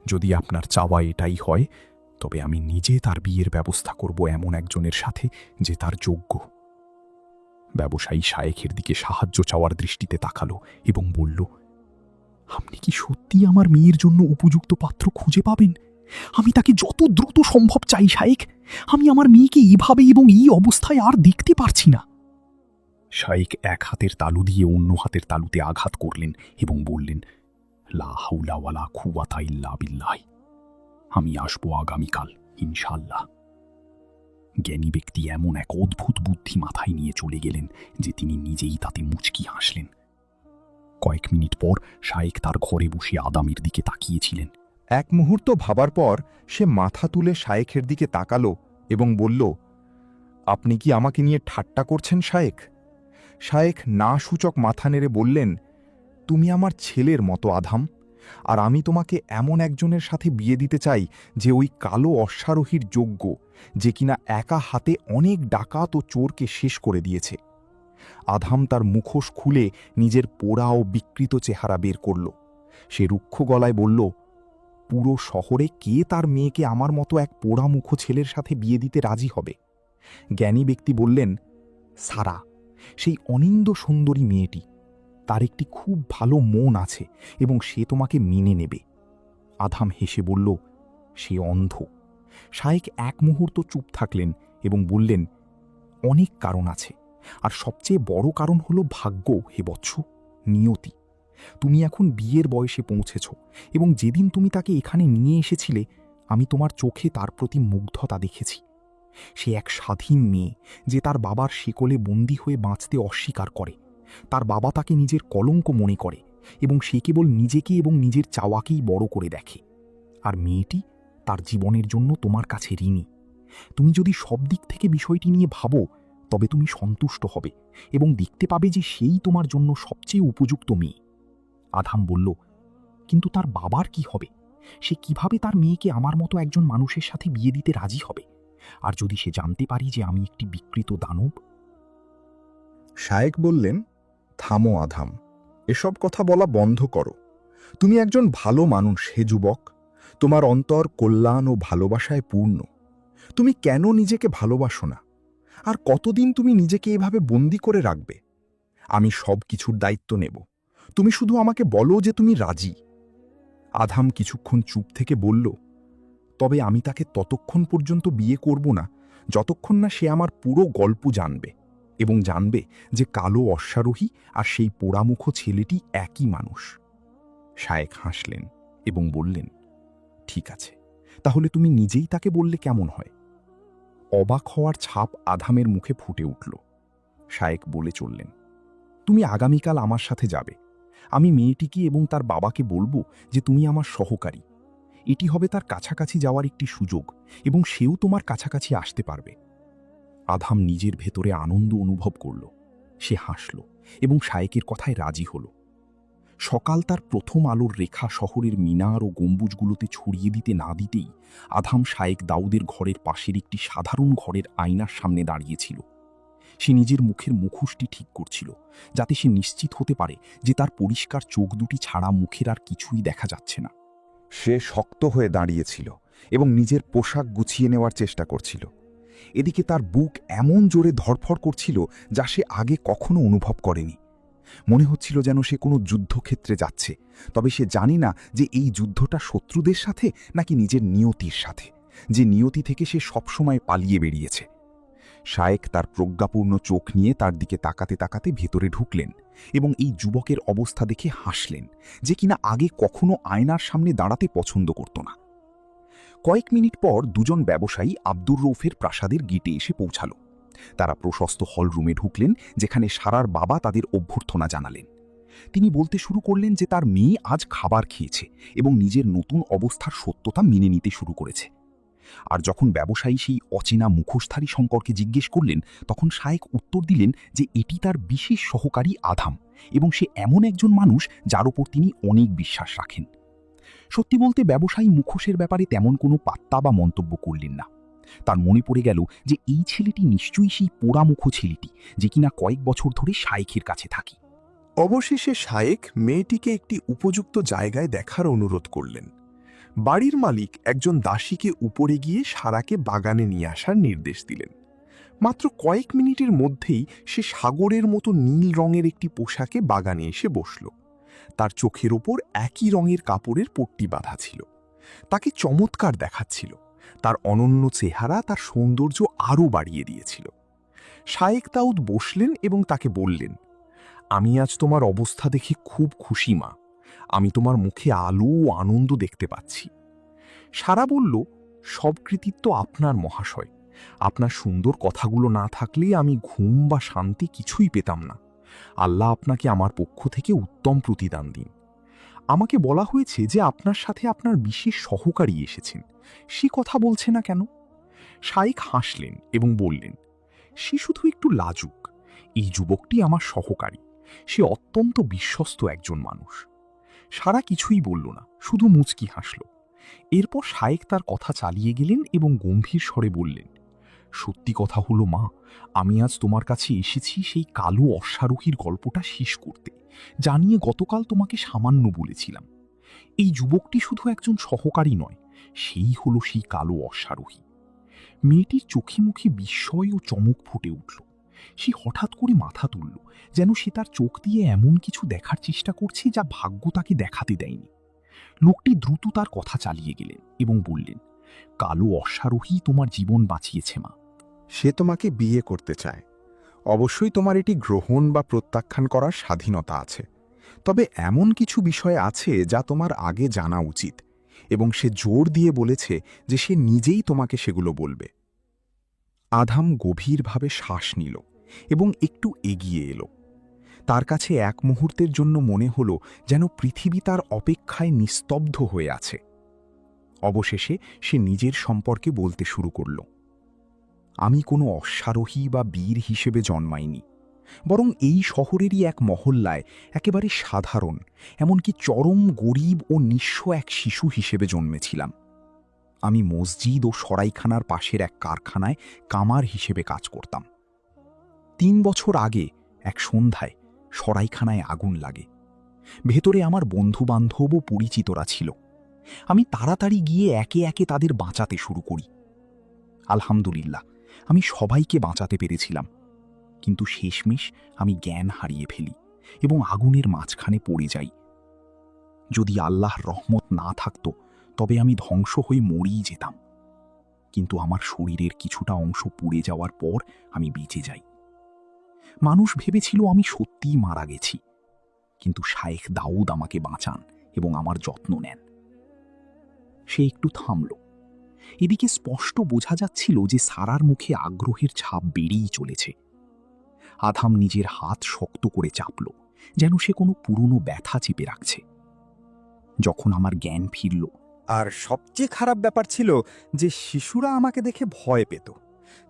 যদি আপনার চাওয়া এটাই হয়, তবে আমি নিজে তার বিয়ের ব্যবস্থা করব এমন একজনের সাথে যে তার যোগ্য। ব্যবসায়ী শায়েখের দিকে সাহায্য চাওয়ার দৃষ্টিতে তাকালো এবং বলল, আপনি কি সত্যি আমার মেয়ের জন্য উপযুক্ত পাত্র খুঁজে পাবেন? আমি তাকে যত দ্রুত সম্ভব চাই শায়েক। আমি আমার মেয়েকে এইভাবে এবং এই অবস্থায় আর দেখতে পারছি না। শায়েক এক হাতের তালু দিয়ে অন্য হাতের তালুতে আঘাত করলেন এবং বললেন, লা হাওলা ওয়ালা কুওয়াতা ইল্লা বিল্লাহ। আমি আসবো আগামীকাল ইনশাআল্লাহ। জ্ঞানী ব্যক্তি এমন এক অদ্ভুত বুদ্ধি মাথায় নিয়ে চলে গেলেন যে তিনি নিজেই তাতে মুচকি হাসলেন। কয়েক মিনিট পর শায়েক তার ঘরে বসে আদামের দিকে তাকিয়েছিলেন। এক মুহূর্ত ভাবার পর সে মাথা তুলে শায়েখের দিকে তাকালো এবং বলল, আপনি কি আমাকে নিয়ে ঠাট্টা করছেন শায়েখ? শায়েখ না সূচক মাথা নেড়ে বললেন, তুমি আমার ছেলের মতো আধাম, আর আমি তোমাকে এমন একজনের সাথে বিয়ে দিতে চাই যে ওই কালো অশ্বারোহীর যোগ্য, যে কিনা একা হাতে অনেক ডাকাত ও চোরকে শেষ করে দিয়েছে। আধাম তার মুখোশ খুলে নিজের পোড়া ও বিকৃত চেহারা বের করল। সে রুক্ষ গলায় বলল, পুরো শহরে কে তার মেয়েকে আমার মতো এক পোড়া মুখো ছেলের সাথে বিয়ে দিতে রাজি হবে? জ্ঞানী ব্যক্তি বললেন, সারা, সেই অনিন্দ সুন্দরী মেয়েটি। তার একটি খুব ভালো মন আছে এবং সে তোমাকে মেনে নেবে। আধাম হেসে বলল, সে অন্ধ। শায়েক এক মুহূর্ত চুপ থাকলেন এবং বললেন, অনেক কারণ আছে, আর সবচেয়ে বড় কারণ হলো ভাগ্য হে বৎস, নিয়তি। তুমি এখন বিয়ের বয়সে পৌঁছেছ এবং যেদিন তুমি তাকে এখানে নিয়ে এসেছিলে, আমি তোমার চোখে তার প্রতি মুগ্ধতা দেখেছি। সে এক স্বাধীন মেয়ে যে তার বাবার শিকলে বন্দী হয়ে বাঁচতে অস্বীকার করে। তার বাবা তাকে নিজের কলঙ্ক মনে করে এবং সে কেবল নিজেকে এবং নিজের চাওয়াকেই বড় করে দেখে। আর মেয়েটি তার জীবনের জন্য তোমার কাছে ঋণী। তুমি যদি সব দিক থেকে বিষয়টি নিয়ে ভাবো তবে তুমি সন্তুষ্ট হবে এবং দেখতে পাবে যে সেই তোমার জন্য সবচেয়ে উপযুক্ত মেয়ে। আধাম বলল, কিন্তু তার বাবার কি হবে? সে কিভাবে তার মেয়েকে আমার মতো একজন মানুষের সাথে বিয়ে দিতে রাজি হবে? আর যদি সে জানতে পারি যে আমি একটি বিকৃত দানব? শায়েক বললেন, থামো আধাম, এসব কথা বলা বন্ধ করো। তুমি একজন ভালো মানুষ হে যুবক। তোমার অন্তর কল্যাণ ও ভালোবাসায় পূর্ণ। তুমি কেন নিজেকে ভালোবাসো না? আর কতদিন তুমি নিজেকে এভাবে বন্দি করে রাখবে? আমি সব কিছুর দায়িত্ব নেব। তুমি শুধু আমাকে বলো যে তুমি রাজি। আধাম কিছুক্ষণ চুপ থেকে বলল, তবে আমি তাকে ততক্ষণ পর্যন্ত বিয়ে করব না যতক্ষণ না সে আমার পুরো গল্প জানবে এবং জানবে যে কালো অশ্বারোহী আর সেই পোড়ামুখো ছেলেটি একই মানুষ। শায়েক হাসলেন এবং বললেন, ঠিক আছে, তাহলে তুমি নিজেই তাকে বললে কেমন হয়? অবাক হওয়ার ছাপ আধামের মুখে ফুটে উঠল। শায়েক বলে চললেন, তুমি আগামীকাল আমার সাথে যাবে। আমি মেয়েটিকে এবং তার বাবাকে বলবো যে তুমি আমার সহকারী। এটি হবে তার কাছাকাছি যাওয়ার একটি সুযোগ এবং সেও তোমার কাছাকাছি আসতে পারবে। আধাম নিজের ভেতরে আনন্দ অনুভব করল। সে হাসল এবং শায়েকের কথায় রাজি হল। সকাল তার প্রথম আলোর রেখা শহরের মিনার ও গম্বুজগুলোতে ছড়িয়ে দিতে না দিতেই আধাম শায়েক দাউদের ঘরের পাশের একটি সাধারণ ঘরের আয়নার সামনে দাঁড়িয়েছিল। সে নিজের মুখের মুখোশটি ঠিক করছিল, যাতে সে নিশ্চিত হতে পারে যে তার পরিষ্কার চোখ দুটি ছাড়া মুখের আর কিছুই দেখা যাচ্ছে না। সে শক্ত হয়ে দাঁড়িয়েছিল এবং নিজের পোশাক গুছিয়ে নেওয়ার চেষ্টা করছিল। এদিকে তার বুক এমন জোরে ধড়ফড় করছিল যা সে আগে কখনো অনুভব করেনি। মনে হচ্ছিল যেন সে কোনো যুদ্ধক্ষেত্রে যাচ্ছে, তবে সে জানি না যে এই যুদ্ধটা শত্রুদের সাথে নাকি নিজের নিয়তির সাথে, যে নিয়তি থেকে সে সবসময় পালিয়ে বেরিয়েছে। শায়েক তার প্রজ্ঞাপূর্ণ চোখ নিয়ে তার দিকে তাকাতে তাকাতে ভেতরে ঢুকলেন এবং এই যুবকের অবস্থা দেখে হাসলেন, যে কিনা আগে কখনো আয়নার সামনে দাঁড়াতে পছন্দ করত না। কয়েক মিনিট পর দুজন ব্যবসায়ী আব্দুর রৌফের প্রাসাদের গেটে এসে পৌঁছালো। তারা প্রশস্ত হল রুমে ঢুকলেন, যেখানে সারার বাবা তাদের অভ্যর্থনা জানালেন। তিনি বলতে শুরু করলেন যে তার মেয়ে আজ খাবার খেয়েছে এবং নিজের নতুন অবস্থার সত্যতা মেনে নিতে শুরু করেছে। আর যখন ব্যবসায়ী সেই অচেনা মুখোশধারী শঙ্করকে জিজ্ঞেস করলেন, তখন শায়েক উত্তর দিলেন যে এটি তার বিশেষ সহকারী আধাম এবং সে এমন একজন মানুষ যার ওপর তিনি অনেক বিশ্বাস রাখেন। সত্যি বলতে ব্যবসায়ী মুখোশের ব্যাপারে তেমন কোনো পাত্তা বা মন্তব্য করলেন না। তার মনে পড়ে গেল যে এই ছেলেটি নিশ্চয়ই সেই পোড়ামুখো ছেলেটি, যে কিনা কয়েক বছর ধরে শায়েকের কাছে থাকে। অবশেষে শায়েক মেয়েটিকে একটি উপযুক্ত জায়গায় দেখার অনুরোধ করলেন। বাড়ির মালিক একজন দাসীকে উপরে গিয়ে সারাকে বাগানে নিয়ে আসার নির্দেশ দিলেন। মাত্র কয়েক মিনিটের মধ্যেই সে সাগরের মতো নীল রঙের একটি পোশাকে বাগানে এসে বসল। তার চোখের ওপর একই রঙের কাপড়ের পট্টি বাঁধা ছিল। তাকে চমৎকার দেখাচ্ছিল। তার অনন্য চেহারা তার সৌন্দর্য আরও বাড়িয়ে দিয়েছিল। শায়েক দাউদ বসলেন এবং তাকে বললেন, আমি আজ তোমার অবস্থা দেখে খুব খুশি মা। আমি তোমার মুখে আলো ও আনন্দ দেখতে পাচ্ছি। সারা বলল, সব কৃতিত্ব আপনার মহাশয়। আপনার সুন্দর কথাগুলো না থাকলে আমি ঘুম বা শান্তি কিছুই পেতাম না। আল্লাহ আপনাকে আমার পক্ষ থেকে উত্তম প্রতিদান দিন। আমাকে বলা হয়েছে যে আপনার সাথে আপনার বিশেষ সহকারী এসেছেন। সে কথা বলছে না কেন? শায়েক হাসলেন এবং বললেন, সে শুধু একটু লাজুক। এই যুবকটি আমার সহকারী। সে অত্যন্ত বিশ্বস্ত একজন মানুষ। সারা কিছুই বলল না, শুধু মুচকি হাসল। এরপর শায়েক তার কথা চালিয়ে গেলেন এবং গম্ভীর স্বরে বললেন, সত্যি কথা হলো মা, আমি আজ তোমার কাছে এসেছি সেই কালো অশ্বারোহীর গল্পটা শেষ করতে, জানিয়ে গতকাল তোমাকে সামান্য বলেছিলাম। এই যুবকটি শুধু একজন সহকারী নয়, সেই হলো সেই কালো অশ্বারোহী। মেয়েটির চোখে মুখে বিস্ময় ও চমক ফুটে উঠল। সে হঠাৎ করে মাথা তুলল, যেন সে তার চোখ দিয়ে এমন কিছু দেখার চেষ্টা করছে যা ভাগ্য তাকে দেখাতে দেয়নি। লোকটি দ্রুত তার কথা চালিয়ে গেলেন এবং বললেন, কালো অশ্বারোহী তোমার জীবন বাঁচিয়েছে মা। সে তোমাকে বিয়ে করতে চায়। অবশ্যই তোমার এটি গ্রহণ বা প্রত্যাখ্যান করার স্বাধীনতা আছে, তবে এমন কিছু বিষয় আছে যা তোমার আগে জানা উচিত, এবং সে জোর দিয়ে বলেছে যে সে নিজেই তোমাকে সেগুলো বলবে। আধাম গভীরভাবে শ্বাস নিল এবং একটু এগিয়ে এলো। তার কাছে এক মুহূর্তের জন্য মনে হলো যেন পৃথিবী তার অপেক্ষায় নিস্তব্ধ হয়ে আছে। অবশেষে সে নিজের সম্পর্কে বলতে শুরু করল। আমি কোনো অশ্বারোহী বা বীর হিসেবে জন্মাইনি, বরং এই শহরেরই এক মহল্লায় একেবারে সাধারণ, এমনকি চরম গরিব ও নিঃস্ব এক শিশু হিসেবে জন্মেছিলাম। আমি মসজিদ ও সরাইখানার পাশের এক কারখানায় কামার হিসেবে কাজ করতাম। 3 বছর আগে এক সন্ধ্যায় সরাইখানায় আগুন লাগে। ভেতরে আমার বন্ধুবান্ধব ও পরিচিতরা ছিল। আমি তাড়াতাড়ি গিয়ে একে একে তাদের বাঁচাতে শুরু করি। আলহামদুলিল্লাহ, আমি সবাইকে বাঁচাতে পেরেছিলাম, কিন্তু শেষমেশ আমি জ্ঞান হারিয়ে ফেলি এবং আগুনের মাঝখানে পড়ে যাই। যদি আল্লাহর রহমত না থাকত তবে আমি ধ্বংস হয়ে মরেই যেতাম, কিন্তু আমার শরীরের কিছুটা অংশ পুড়ে যাওয়ার পর আমি বেঁচে যাই। মানুষ ভেবেছিল আমি সত্যিই মারা গেছি, কিন্তু শায়েখ দাউদ আমাকে বাঁচান এবং আমার যত্ন নেন। সে একটু থামল। এদিকে স্পষ্ট বোঝা যাচ্ছিল যে সারার মুখে আগ্রহের ছাপ বেড়েই চলেছে। আধাম নিজের হাত শক্ত করে চাপল, যেন সে কোনো পুরনো ব্যথা চেপে রাখছে। যখন আমার জ্ঞান ফিরল, আর সবচেয়ে খারাপ ব্যাপার ছিল যে শিশুরা আমাকে দেখে ভয় পেত।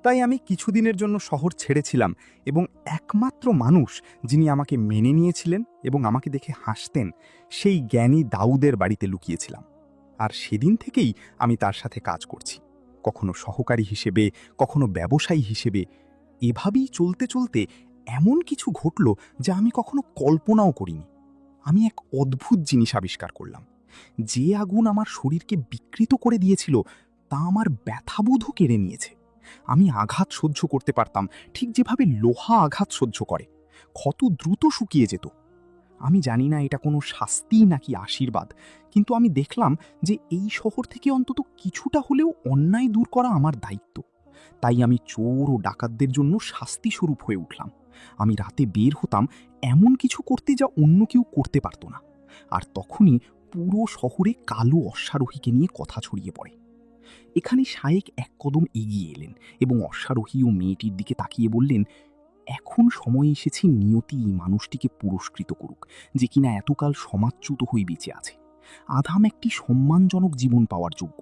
তাই আমি কিছুদিনের জন্য শহর ছেড়েছিলাম এবং একমাত্র মানুষ যিনি আমাকে মেনে নিয়েছিলেন এবং আমাকে দেখে হাসতেন, সেই জ্ঞানী দাউদের বাড়িতে লুকিয়েছিলাম। আর সেদিন থেকেই আমি তার সাথে কাজ করছি, কখনো সহকারী হিসেবে, কখনো ব্যবসায়ী হিসেবে। এভাবেই চলতে চলতে এমন কিছু ঘটল যা আমি কখনো কল্পনাও করিনি। আমি এক অদ্ভুত জিনিস আবিষ্কার করলাম। যে আগুন আমার শরীরকে বিকৃত করে দিয়েছিল তা আমার ব্যথাবোধও কেড়ে নিয়েছে। আমি আঘাত সহ্য করতে পারতাম, ঠিক যেভাবে লোহা আঘাত সহ্য করে। ক্ষত দ্রুত শুকিয়ে যেত। আমি জানি না এটা কোনো শাস্তি নাকি আশীর্বাদ, কিন্তু আমি দেখলাম যে এই শহর থেকে অন্তত কিছুটা হলেও অন্যায় দূর করা আমার দায়িত্ব। তাই আমি চোর ও ডাকাতদের জন্য শাস্তি স্বরূপ হয়ে উঠলাম। আমি রাতে বের হতাম এমন কিছু করতে যা অন্য কেউ করতে পারত না। আর তখনই পুরো শহরে কালো অশ্বারোহীকে নিয়ে কথা ছড়িয়ে পড়ে। এখানে শায়েক এক কদম এগিয়ে এলেন এবং অশ্বারোহী ও মেয়েটির দিকে তাকিয়ে বললেন, এখন সময় এসেছে নিয়তি এই মানুষটিকে পুরস্কৃত করুক, যে কিনা এতকাল সমাজচ্যুত হয়ে বেঁচে আছে। আধাম একটি সম্মানজনক জীবন পাওয়ার যোগ্য।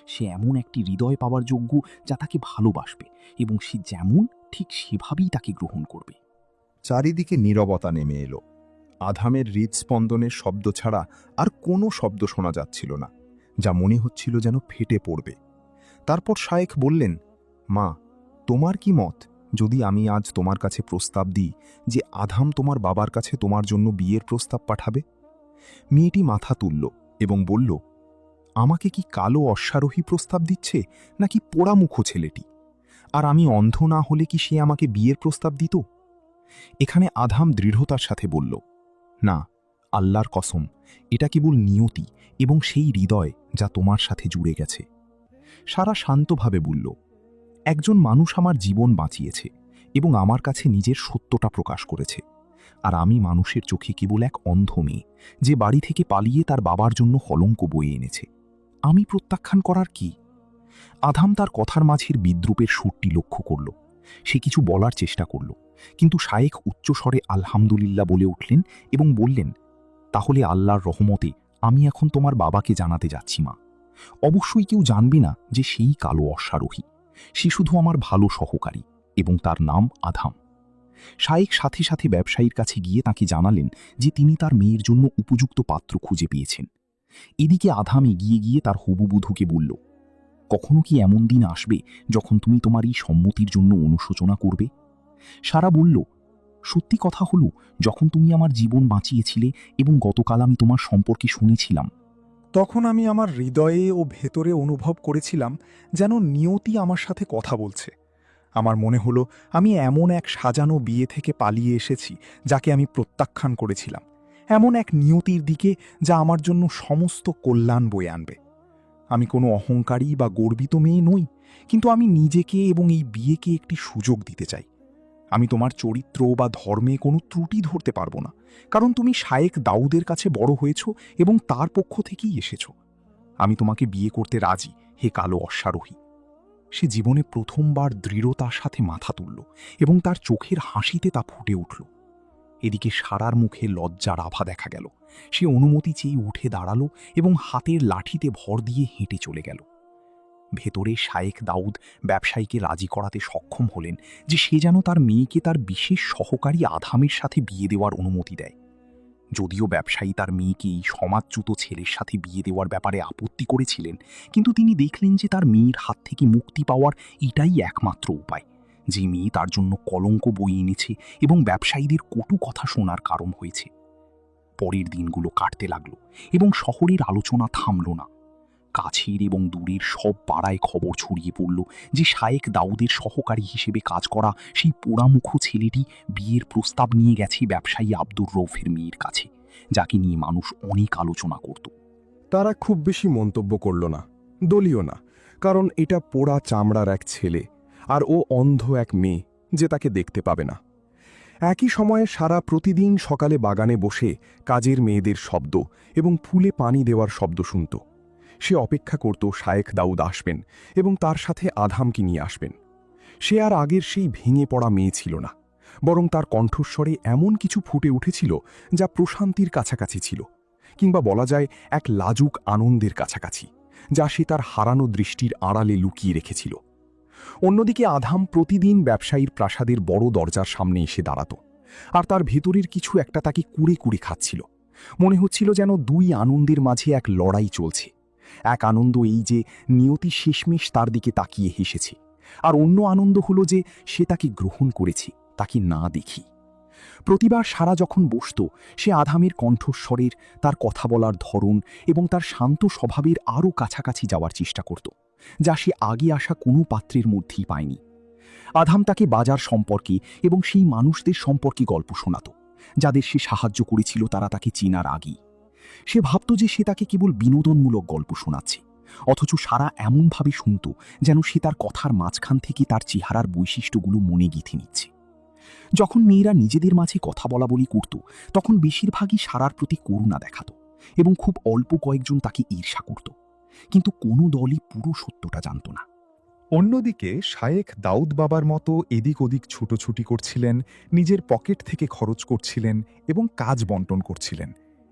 সে এমন একটি হৃদয় পাওয়ার যোগ্য যা তাকে ভালোবাসবে এবং সে যেমন ঠিক সেভাবেই তাকে গ্রহণ করবে। চারিদিকে নীরবতা নেমে এলো। আধামের হৃদস্পন্দনের শব্দ ছাড়া আর কোনো শব্দ শোনা যাচ্ছিল না, যা মনে হচ্ছিল যেন ফেটে পড়বে। তারপর শায়েখ বললেন, মা, তোমার কি মত যদি আমি আজ তোমার কাছে প্রস্তাব দিই যে আধাম তোমার বাবার কাছে তোমার জন্য বিয়ের প্রস্তাব পাঠাবে? মেয়েটি মাথা তুলল এবং বলল, আমাকে কি কালো অশ্বারোহী প্রস্তাব দিচ্ছে নাকি পোড়ামুখো ছেলেটি? আর আমি অন্ধ না হলে কি সে আমাকে বিয়ের প্রস্তাব দিত? এখানে আধাম দৃঢ়তার সাথে বলল, না, আল্লাহর কসম, এটা কেবল নিয়তি এবং সেই হৃদয় যা তোমার সাথে জুড়ে গেছে। সারা শান্তভাবে বলল, একজন মানুষ আমার জীবন বাঁচিয়েছে এবং আমার কাছে নিজের সত্যটা প্রকাশ করেছে, আর আমি মানুষের চোখে কেবল এক অন্ধ মেয়ে যে বাড়ি থেকে পালিয়ে তার বাবার জন্য কলঙ্ক বয়ে এনেছে। আমি প্রত্যাখ্যান করার কি? আধাম তার কথার মাঝের বিদ্রুপের সুরটি লক্ষ্য করল। সে কিছু বলার চেষ্টা করল, কিন্তু শায়েখ উচ্চস্বরে আলহামদুলিল্লাহ বলে উঠলেন এবং বললেন, তাহলে আল্লাহর রহমতে আমি এখন তোমার বাবাকে জানাতে যাচ্ছি, মা। অবশ্যই কেউ জানবে না যে সেই কালো অশ্বারোহী। সে শুধু আমার ভালো সহকারী এবং তার নাম আধাম। শায়েখ সাথে সাথে ব্যবসায়ীর কাছে গিয়ে তাকে জানালেন যে তিনি তার মেয়ের জন্য উপযুক্ত পাত্র খুঁজে পেয়েছেন। এদিকে আধাম এগিয়ে গিয়ে তার হবু বধূকে বলল, কখনো কি এমন দিন আসবে যখন তুমি তোমার এই সম্মতির জন্য অনুশোচনা করবে? সারা বলল, সত্যি কথা হলো, যখন তুমি আমার জীবন বাঁচিয়েছিলে এবং গতকাল আমি তোমার সম্পর্কে শুনেছিলাম, তখন আমি আমার হৃদয়ে ও ভেতরে অনুভব করেছিলাম যেন নিয়তি আমার সাথে কথা বলছে। আমার মনে হলো আমি এমন এক সাজানো বিয়ে থেকে পালিয়ে এসেছি যাকে আমি প্রত্যাখ্যান করেছিলাম, এমন এক নিয়তির দিকে যা আমার জন্য সমস্ত কল্যাণ বয়ে আনবে। আমি কোনো অহংকারী বা গর্বিত মেয়ে নই, কিন্তু আমি নিজেকে এবং এই বিয়েকে একটি সুযোগ দিতে চাই। আমি তোমার চরিত্র বা ধর্মে কোনো ত্রুটি ধরতে পারবো না, কারণ তুমি শায়েখ দাউদের কাছে বড় হয়েছ এবং তার পক্ষ থেকেই এসেছ। আমি তোমাকে বিয়ে করতে রাজি, হে কালো অশ্বারোহী। সে জীবনে প্রথমবার দৃঢ়তার সাথে মাথা তুলল এবং তার চোখের হাসিতে তা ফুটে উঠল। এদিকে সারার মুখে লজ্জার আভা দেখা গেল। সে অনুমতি চেয়ে উঠে দাঁড়ালো এবং হাতের লাঠিতে ভর দিয়ে হেঁটে চলে গেল। ভেতরে শায়েখ দাউদ ব্যবসায়ীকে রাজি করাতে সক্ষম হলেন যে সে যেন তার মেয়েকে তার বিশেষ সহকারী আধামের সাথে বিয়ে দেওয়ার অনুমতি দেয়। যদিও ব্যবসায়ী তার মেয়েকে এই সমাজচ্যুত ছেলের সাথে বিয়ে দেওয়ার ব্যাপারে আপত্তি করেছিলেন, কিন্তু তিনি দেখলেন যে তার মেয়ের হাত থেকে মুক্তি পাওয়ার এটাই একমাত্র উপায়, যে মেয়ে তার জন্য কলঙ্ক বয়ে এনেছে এবং ব্যবসায়ীদের কটু কথা শোনার কারণ হয়েছে। পরের দিনগুলো কাটতে লাগলো এবং শহরের আলোচনা থামল না। কাছের এবং দূরের সব পাড়ায় খবর ছড়িয়ে পড়ল যে শায়েখ দাউদের সহকারী হিসেবে কাজ করা সেই পোড়ামুখ ছেলেটি বিয়ের প্রস্তাব নিয়ে গেছে ব্যবসায়ী আব্দুর রৌফের মেয়ের কাছে, যাকে নিয়ে মানুষ অনেক আলোচনা করত। তারা খুব বেশি মন্তব্য করল না, দলীয় না, কারণ এটা পোড়া চামড়ার এক ছেলে আর ও অন্ধ এক মেয়ে যে তাকে দেখতে পাবে না। একই সময়ে সারা প্রতিদিন সকালে বাগানে বসে কাজের মেয়েদের শব্দ এবং ফুলে পানি দেওয়ার শব্দ শুনত। সে অপেক্ষা করত শায়েখ দাউদ আসবেন এবং তার সাথে আধামকে নিয়ে আসবেন। সে আর আগের সেই ভেঙে পড়া মেয়ে ছিল না, বরং তার কণ্ঠস্বরে এমন কিছু ফুটে উঠেছিল যা প্রশান্তির কাছাকাছি ছিল, কিংবা বলা যায় এক লাজুক আনন্দের কাছাকাছি, যা সে তার হারানো দৃষ্টির আড়ালে লুকিয়ে রেখেছিল। অন্যদিকে আধাম প্রতিদিন ব্যবসায়ীর প্রাসাদের বড় দরজার সামনে এসে দাঁড়াত, আর তার ভেতরের কিছু একটা তাকে কুড়ে কুড়ে খাচ্ছিল। মনে হচ্ছিল যেন দুই আনন্দের মাঝে এক লড়াই চলছে। এক আনন্দ এই যে নিয়তি শেষমেশ তার দিকে তাকিয়ে হেসেছে, আর অন্য আনন্দ হলো যে সে তাকে গ্রহণ করেছে, তাকে না দেখি। প্রতিবার সারা যখন বসত, সে আধামের কণ্ঠস্বরের, তার কথা বলার ধরন এবং তার শান্ত স্বভাবের আরও কাছাকাছি যাওয়ার চেষ্টা করত, যা সে আগে আসা কোনো পাত্রের মধ্যেই পায়নি। আধাম তাকে বাজার সম্পর্কে এবং সেই মানুষদের সম্পর্কে গল্প শোনাত, যাদের সে সাহায্য করেছিল তারা তাকে চেনার আগেই। সে ভাবত যে সে তাকে কেবল বিনোদনমূলক গল্প শোনাচ্ছে, অথচ সারা এমনভাবে শুনত যেন সে তার কথার মাঝখান থেকে তার চেহারার বৈশিষ্ট্যগুলো মনে গেঁথে নিচ্ছে। যখন মেয়েরা নিজেদের মাঝে কথা বলা বলি করত, তখন বেশিরভাগই সারার প্রতি করুণা দেখাত এবং খুব অল্প কয়েকজন তাকে ঈর্ষা করত, কিন্তু কোনো দলই পুরো সত্যটা জানত না। অন্যদিকে শায়েখ দাউদ বাবার মতো এদিক ওদিক ছুটোছুটি করছিলেন, নিজের পকেট থেকে খরচ করছিলেন এবং কাজ বন্টন করছিলেন,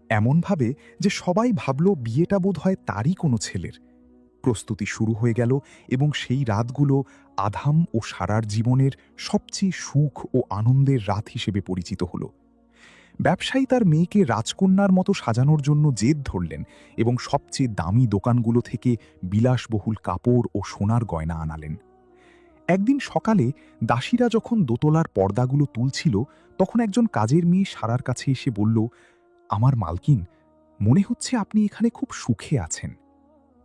এমনভাবে যে সবাই ভাবল বিয়েটা বোধ হয় তারই কোনো ছেলের। প্রস্তুতি শুরু হয়ে গেল এবং সেই রাতগুলো আধাম ও সারার জীবনের সবচেয়ে সুখ ও আনন্দের রাত হিসেবে পরিচিত হল। ব্যবসায়ী তার মেয়েকে রাজকন্যার মতো সাজানোর জন্য জেদ ধরলেন এবং সবচেয়ে দামি দোকানগুলো থেকে বিলাসবহুল কাপড় ও সোনার গয়না আনালেন। একদিন সকালে দাসীরা যখন দোতলার পর্দাগুলো তুলছিল, তখন একজন কাজের মেয়ে সারার কাছে এসে বলল, আমার মালকিন, মনে হচ্ছে আপনি এখানে খুব সুখে আছেন।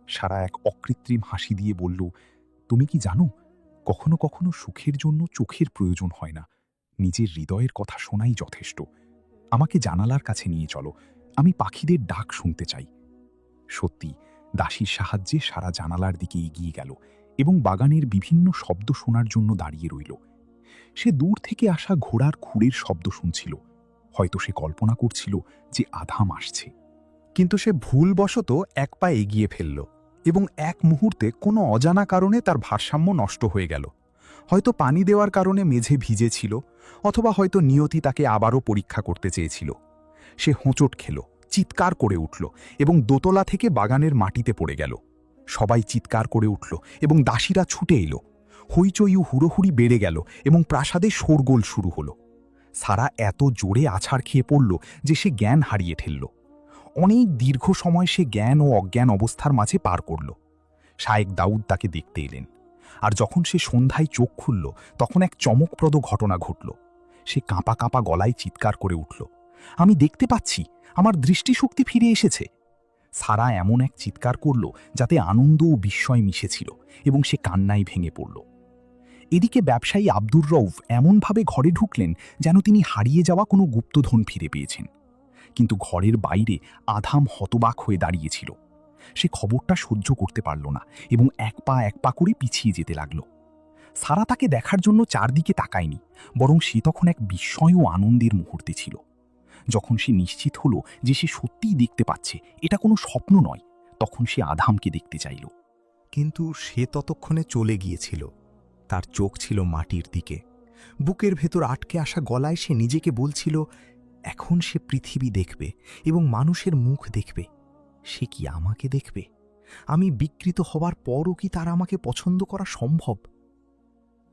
সারা এক অকৃত্রিম হাসি দিয়ে বলল, তুমি কি জানো, কখনো কখনো সুখের জন্য চোখের প্রয়োজন হয় না, নিজের হৃদয়ের কথা শোনাই যথেষ্ট। আমাকে জানালার কাছে নিয়ে চলো, আমি পাখিদের ডাক শুনতে চাই। সত্যি, দাসীর সাহায্যে সারা জানালার দিকে এগিয়ে গেল এবং বাগানের বিভিন্ন শব্দ শোনার জন্য দাঁড়িয়ে রইল। সে দূর থেকে আসা ঘোড়ার খুঁড়ের শব্দ শুনছিল। হয়তো সে কল্পনা করছিল যে আধাম আসছে, কিন্তু সে ভুলবশত এক পা এগিয়ে ফেলল এবং এক মুহূর্তে কোনো অজানা কারণে তার ভারসাম্য নষ্ট হয়ে গেল। হয়তো পানি দেওয়ার কারণে মেঝে ভিজে ছিল, অথবা হয়তো নিয়তি তাকে আবারও পরীক্ষা করতে চেয়েছিল। সে হোঁচট খেল, চিৎকার করে উঠল এবং দোতলা থেকে বাগানের মাটিতে পড়ে গেল। সবাই চিৎকার করে উঠল এবং দাসীরা ছুটে এলো। হইচই ও হুড়োহুড়ি বেড়ে গেল এবং প্রাসাদে শোরগোল শুরু হলো। সারা এত জোরে আছাড় খেয়ে পড়ল যে সে জ্ঞান হারিয়ে ফেলল। অনেক দীর্ঘ সময় সে জ্ঞান ও অজ্ঞান অবস্থার মাঝে পার করল। শায়েখ দাউদ তাকে দেখতে এলেন, আর যখন সে সন্ধ্যায় চোখ খুলল, তখন এক চমকপ্রদ ঘটনা ঘটল। সে কাঁপা কাঁপা গলায় চিৎকার করে উঠল, আমি দেখতে পাচ্ছি, আমার দৃষ্টিশক্তি ফিরে এসেছে। সারা এমন এক চিৎকার করল যাতে আনন্দ ও বিস্ময় মিশেছিল এবং সে কান্নায় ভেঙে পড়ল। এদিকে ব্যবসায়ী আব্দুর রউফ এমনভাবে ঘরে ঢুকলেন যেন তিনি হারিয়ে যাওয়া কোনো গুপ্তধন ফিরে পেয়েছেন। কিন্তু ঘরের বাইরে আধাম হতবাক হয়ে দাঁড়িয়েছিল। সে খবরটা সহ্য করতে পারল না এবং এক পা করে পিছিয়ে যেতে লাগল। সারা তাকে দেখার জন্য চারদিকে তাকায়নি, বরং সে তখন এক বিস্ময় ও আনন্দের মুহূর্তে ছিল। যখন সে নিশ্চিত হলো যে সে সত্যিই দেখতে পাচ্ছে, এটা কোনো স্বপ্ন নয়, তখন সে আধামকে দেখতে চাইল। কিন্তু সে ততক্ষণে চলে গিয়েছিল। তার চোখ ছিল মাটির দিকে। বুকের ভেতর আটকে আসা গলায় সে নিজেকে বলছিল, এখন সে পৃথিবী দেখবে এবং মানুষের মুখ দেখবে। সে কি আমাকে দেখবে? আমি বিকৃত হবার পরও কি তার আমাকে পছন্দ করা সম্ভব?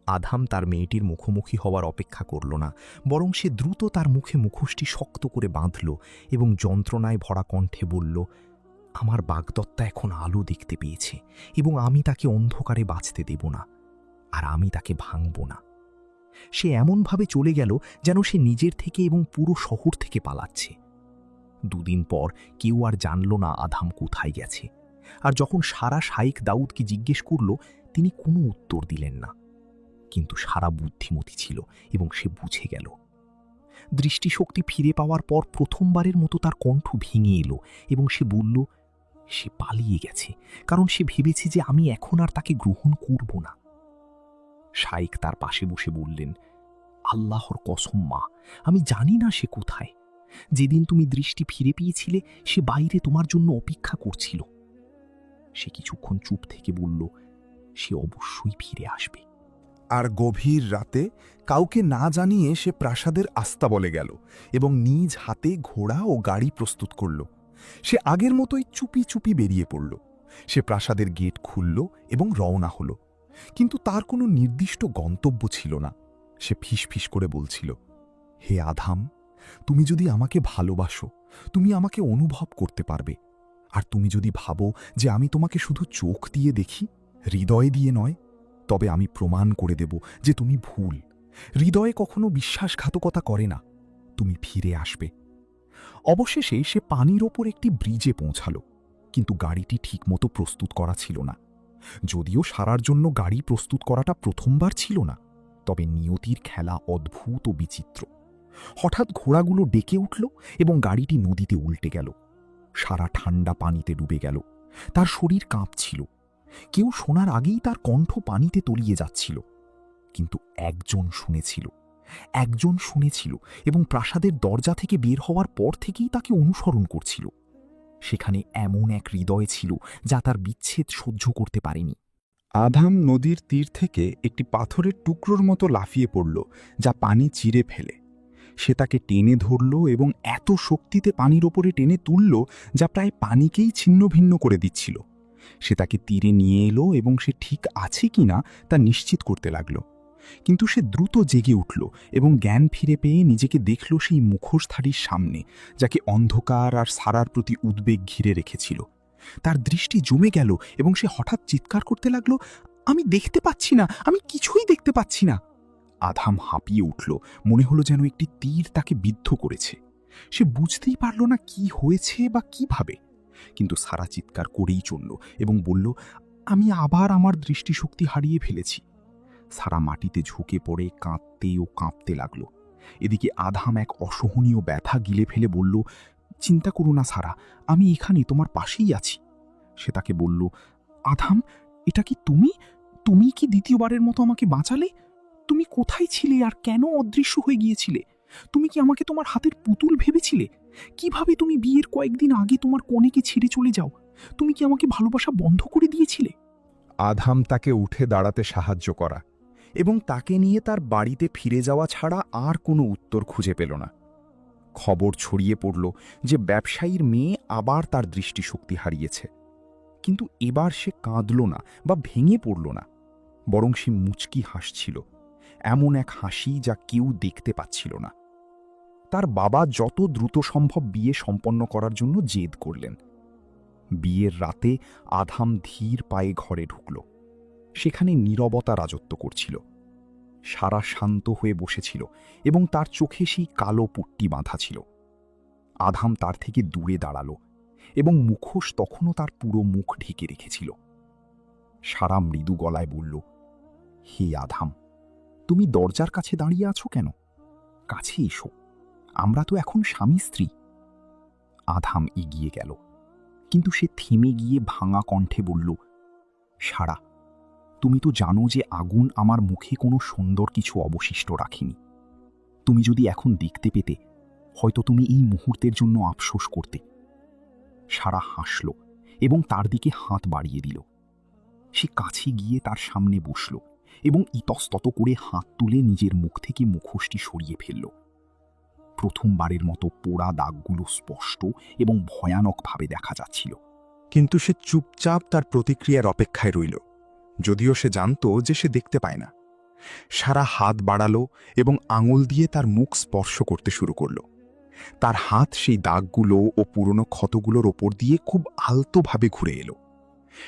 আধাম তার মেয়েটির মুখোমুখি হওয়ার অপেক্ষা করল না, বরং সে দ্রুত তার মুখে মুখোশটি শক্ত করে বাঁধল এবং যন্ত্রণায় ভরা কণ্ঠে বলল, আমার বাগদত্তা এখন আলো দেখতে পেয়েছে এবং আমি তাকে অন্ধকারে বাঁচতে দেব না, আর আমি তাকে ভাঙব না। সে এমনভাবে চলে গেল যেন সে নিজের থেকে এবং পুরো শহর থেকে পালাচ্ছে। দুদিন পর কেউ আর জানল না আধাম কোথায় গেছে, আর যখন সারা শাইখ দাউদকে জিজ্ঞেস করল, তিনি কোনো উত্তর দিলেন না। কিন্তু সারা বুদ্ধিমতী ছিল এবং সে বুঝে গেল। দৃষ্টিশক্তি ফিরে পাওয়ার পর প্রথমবারের মতো তার কণ্ঠ ভেঙে এলো এবং সে বলল, সে পালিয়ে গেছে, কারণ সে ভেবেছে যে আমি এখন আর তাকে গ্রহণ করব না। শাইখ তার পাশে বসে বললেন, আল্লাহর কসম মা, আমি জানি না সে কোথায়। যেদিন তুমি দৃষ্টি ফিরে পেয়েছিলে সে বাইরে তোমার জন্য অপেক্ষা করছিল। সে কিছুক্ষণ চুপ থেকে বলল, সে অবশ্যই ফিরে আসবে। আর গভীর রাতে কাউকে না জানিয়ে সে প্রাসাদের আস্তাবলে গেল এবং নিজ হাতে ঘোড়া ও গাড়ি প্রস্তুত করল। সে আগের মতোই চুপি চুপি বেরিয়ে পড়ল। সে প্রাসাদের গেট খুলল এবং রওনা হল, কিন্তু তার কোনো নির্দিষ্ট গন্তব্য ছিল না। সে ফিসফিস করে বলছিল, হে আধাম, তুমি যদি আমাকে ভালোবাসো, তুমি আমাকে অনুভব করতে পারবে। আর তুমি যদি ভাবো যে আমি তোমাকে শুধু চোখ দিয়ে দেখি, হৃদয় দিয়ে নয়, তবে আমি প্রমাণ করে দেব যে তুমি ভুল। হৃদয়ে কখনো বিশ্বাসঘাতকতা করে না। তুমি ফিরে আসবে। অবশেষে সে পানির ওপর একটি ব্রিজে পৌঁছাল, কিন্তু গাড়িটি ঠিকমতো প্রস্তুত করা ছিল না। যদিও সারার জন্য গাড়ি প্রস্তুত করাটা প্রথমবার ছিল না, তবে নিয়তির খেলা অদ্ভুত ও বিচিত্র। হঠাৎ ঘোড়াগুলো ডেকে উঠল এবং গাড়িটি নদীতে উল্টে গেল। সারা ঠান্ডা পানিতে ডুবে গেল। তার শরীর কাঁপছিল। কেউ শোনার আগেই তার কণ্ঠ পানিতে তলিয়ে যাচ্ছিল। কিন্তু একজন শুনেছিল এবং প্রাসাদের দরজা থেকে বের হওয়ার পর থেকেই তাকে অনুসরণ করছিল। সেখানে এমন এক হৃদয় ছিল যা তার বিচ্ছেদ সহ্য করতে পারেনি। আধাম নদীর তীর থেকে একটি পাথরের টুকরোর মতো লাফিয়ে পড়ল, যা পানি চিরে ফেলে। সে তাকে টেনে ধরল এবং এত শক্তিতে পানির ওপরে টেনে তুলল যা প্রায় পানিকেই ছিন্ন ভিন্ন করে দিচ্ছিল। সে তাকে তীরে নিয়ে এলো এবং সে ঠিক আছে কিনা তা নিশ্চিত করতে লাগল। কিন্তু সে দ্রুত জেগে উঠল এবং জ্ঞান ফিরে পেয়ে নিজেকে দেখল সেই মুখোশধারীর সামনে, যাকে অন্ধকার আর সারার প্রতি উদ্বেগ ঘিরে রেখেছিল। তার দৃষ্টি জমে গেল এবং সে হঠাৎ চিৎকার করতে লাগল, আমি দেখতে পাচ্ছি না, আমি কিছুই দেখতে পাচ্ছি না। আধাম হাঁপিয়ে উঠল, মনে হলো যেন একটি তীর তাকে বিদ্ধ করেছে। সে বুঝতেই পারল না কি হয়েছে বা কিভাবে। কিন্তু সারা চিৎকার করেই চলল এবং বলল, আমি আবার আমার দৃষ্টিশক্তি হারিয়ে ফেলেছি। সারা মাটিতে ঝুঁকে পড়ে কাঁদতে ও কাঁপতে লাগল। এদিকে আধাম এক অসহনীয় ব্যথা গিলে ফেলে বলল, চিন্তা করো না সারা, আমি এখানে তোমার পাশেই আছি। সে তাকে বলল, আধাম, এটা কি তুমি? তুমি কি দ্বিতীয়বারের মতো আমাকে বাঁচালে? তুমি কোথায় ছিলে আর কেন অদৃশ্য হয়ে গিয়েছিলে? তুমি কি আমাকে তোমার হাতের পুতুল ভেবেছিলে? কিভাবে তুমি বিয়ের কয়েকদিন আগে তোমার কনেকে ছেড়ে চলে যাও? তুমি কি আমাকে ভালোবাসা বন্ধ করে দিয়েছিলে? আধাম তাকে উঠে দাঁড়াতে সাহায্য করা এবং তাকে নিয়ে তার বাড়িতে ফিরে যাওয়া ছাড়া আর কোনো উত্তর খুঁজে পেল না। খবর ছড়িয়ে পড়ল যে ব্যবসায়ীর মেয়ে আবার তার দৃষ্টিশক্তি হারিয়েছে। কিন্তু এবার সে কাঁদল না বা ভেঙে পড়ল না, বরং সে মুচকি হাসছিল, এমন এক হাসি যা কেউ দেখতে পাচ্ছিল না। তার বাবা যত দ্রুত সম্ভব বিয়ে সম্পন্ন করার জন্য জেদ করলেন। বিয়ের রাতে আধাম ধীর পায়ে ঘরে ঢুকল। সেখানে নীরবতা রাজত্ব করছিল। সারা শান্ত হয়ে বসেছিল এবং তার চোখে সেই কালো পুট্টি বাঁধা ছিল। আধাম তার থেকে দূরে দাঁড়াল এবং মুখোশ তখনও তার পুরো মুখ ঢেকে রেখেছিল। সারা মৃদু গলায় বলল, হে আধাম, তুমি দরজার কাছে দাঁড়িয়ে আছো কেন? কাছে এসো, আমরা তো এখন স্বামী স্ত্রী। আধাম এগিয়ে গেল, কিন্তু সে থেমে গিয়ে ভাঙা কণ্ঠে বলল, সারা, তুমি তো জানো যে আগুন আমার মুখে কোনো সুন্দর কিছু অবশিষ্ট রাখেনি। তুমি যদি এখন দেখতে পেতে, হয়তো তুমি এই মুহূর্তের জন্য আফসোস করতে। সারা হাসল এবং তার দিকে হাত বাড়িয়ে দিল। সে কাছে গিয়ে তার সামনে বসল এবং ইতস্তত করে হাত তুলে নিজের মুখ থেকে মুখোশটি সরিয়ে ফেলল। প্রথমবারের মতো পোড়া দাগগুলো স্পষ্ট এবং ভয়ানকভাবে দেখা যাচ্ছিল। কিন্তু সে চুপচাপ তার প্রতিক্রিয়ার অপেক্ষায় রইল, যদিও সে জানত যে সে দেখতে পায় না। সারা হাত বাড়ালো এবং আঙুল দিয়ে তার মুখ স্পর্শ করতে শুরু করল। তার হাত সেই দাগগুলো ও পুরনো ক্ষতগুলোর ওপর দিয়ে খুব আলতোভাবে ঘুরে এলো।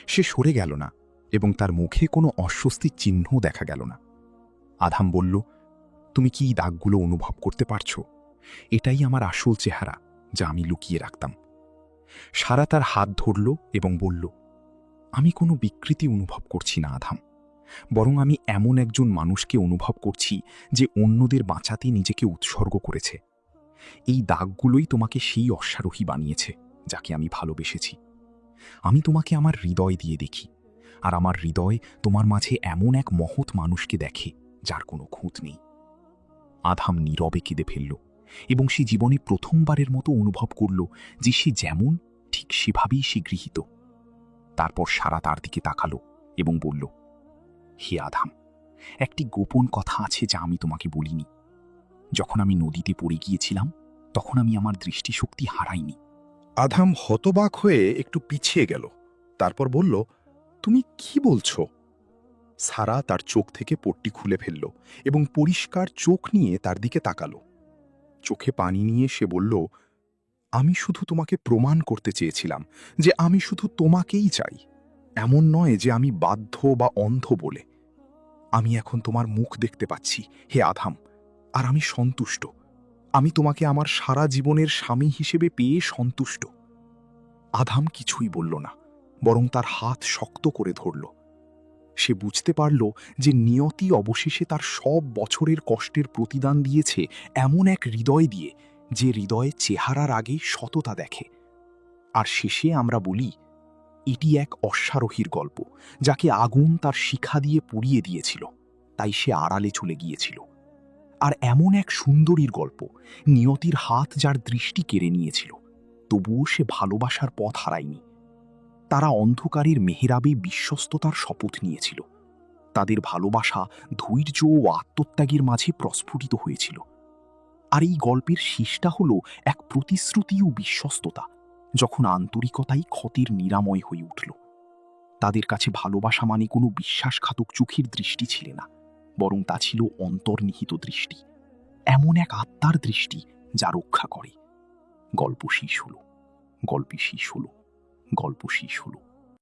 সে সরে গেল না এবং তার মুখে কোনো অস্বস্তির চিহ্নও দেখা গেল না। আধাম বলল, তুমি কি এই দাগগুলো অনুভব করতে পারছো? এটাই আমার আসল চেহারা, যা আমি লুকিয়ে রাখতাম। সারা তার হাত ধরল এবং বলল, আমি কোনো বিকৃতি অনুভব করছি না আধাম, বরং আমি এমন একজন মানুষকে অনুভব করছি যে অন্যদের বাঁচাতে নিজেকে উৎসর্গ করেছে। এই দাগগুলোই তোমাকে সেই অশ্বারোহী বানিয়েছে যাকে আমি ভালোবেসেছি। আমি তোমাকে আমার হৃদয় দিয়ে দেখি, আর আমার হৃদয় তোমার মাঝে এমন এক মহৎ মানুষকে দেখে যার কোনো খুঁত নেই। আধাম নীরবে কেঁদে ফেলল এবং সে জীবনে প্রথমবারের মতো অনুভব করল যে সে যেমন ঠিক সেভাবেই সে গৃহীত। তারপর সারা তার দিকে তাকালো এবং বলল, হে আধাম, একটি গোপন কথা আছে যা আমি তোমাকে বলিনি। যখন আমি নদীতে পড়ে গিয়েছিলাম তখন আমি আমার দৃষ্টিশক্তি হারাইনি। আধাম হতবাক হয়ে একটু পিছিয়ে গেল, তারপর বলল, তুমি কি বলছো? সারা তার চোখ থেকে পট্টি খুলে ফেলল এবং পরিষ্কার চোখ নিয়ে তার দিকে তাকালো। চোখে পানি নিয়ে সে বলল, আমি শুধু তোমাকে প্রমাণ করতে চেয়েছিলাম যে আমি শুধু তোমাকেই চাই। এমন নয় যে আমি বাধ্য বা অন্ধ বলে। আমি এখন তোমার মুখ দেখতে পাচ্ছি, হে আধাম, আর আমি সন্তুষ্ট। আমি তোমাকে আমার সারা জীবনের স্বামী হিসেবে পেয়ে সন্তুষ্ট। আধাম কিছুই বলল না, বরং তার হাত শক্ত করে ধরল। সে বুঝতে পারল যে নিয়তি অবশেষে তার সব বছরের কষ্টের প্রতিদান দিয়েছে এমন এক হৃদয় দিয়ে, যে হৃদয়ে চেহারার আগে সততা দেখে। আর শেষে আমরা বলি, এটি এক অশ্বারোহীর গল্প, যাকে আগুন তার শিখা দিয়ে পুড়িয়ে দিয়েছিল, তাই সে আড়ালে চলে গিয়েছিল। আর এমন এক সুন্দরীর গল্প, নিয়তির হাত যার দৃষ্টি কেড়ে নিয়েছিল, তবুও সে ভালোবাসার পথ হারায়নি। তারা অন্ধকারের মেহেরাবে বিশ্বস্ততার শপথ নিয়েছিল। তাদের ভালোবাসা ধৈর্য ও আত্মত্যাগের মাঝে প্রস্ফুটিত হয়েছিল। আর এই গল্পের শেষটা হলো এক প্রতিশ্রুতি ও বিশ্বস্ততা, যখন আন্তরিকতাই ক্ষতের নিরাময় হয়ে উঠল। তাদের কাছে ভালোবাসা মানে কোনো বিশ্বাসঘাতক চোখের দৃষ্টি ছিল না, বরং তা ছিল অন্তর্নিহিত দৃষ্টি, এমন এক আত্মার দৃষ্টি যা রক্ষা করে। গল্প শেষ হলো, গল্প শেষ হলো, গল্প শেষ হলো।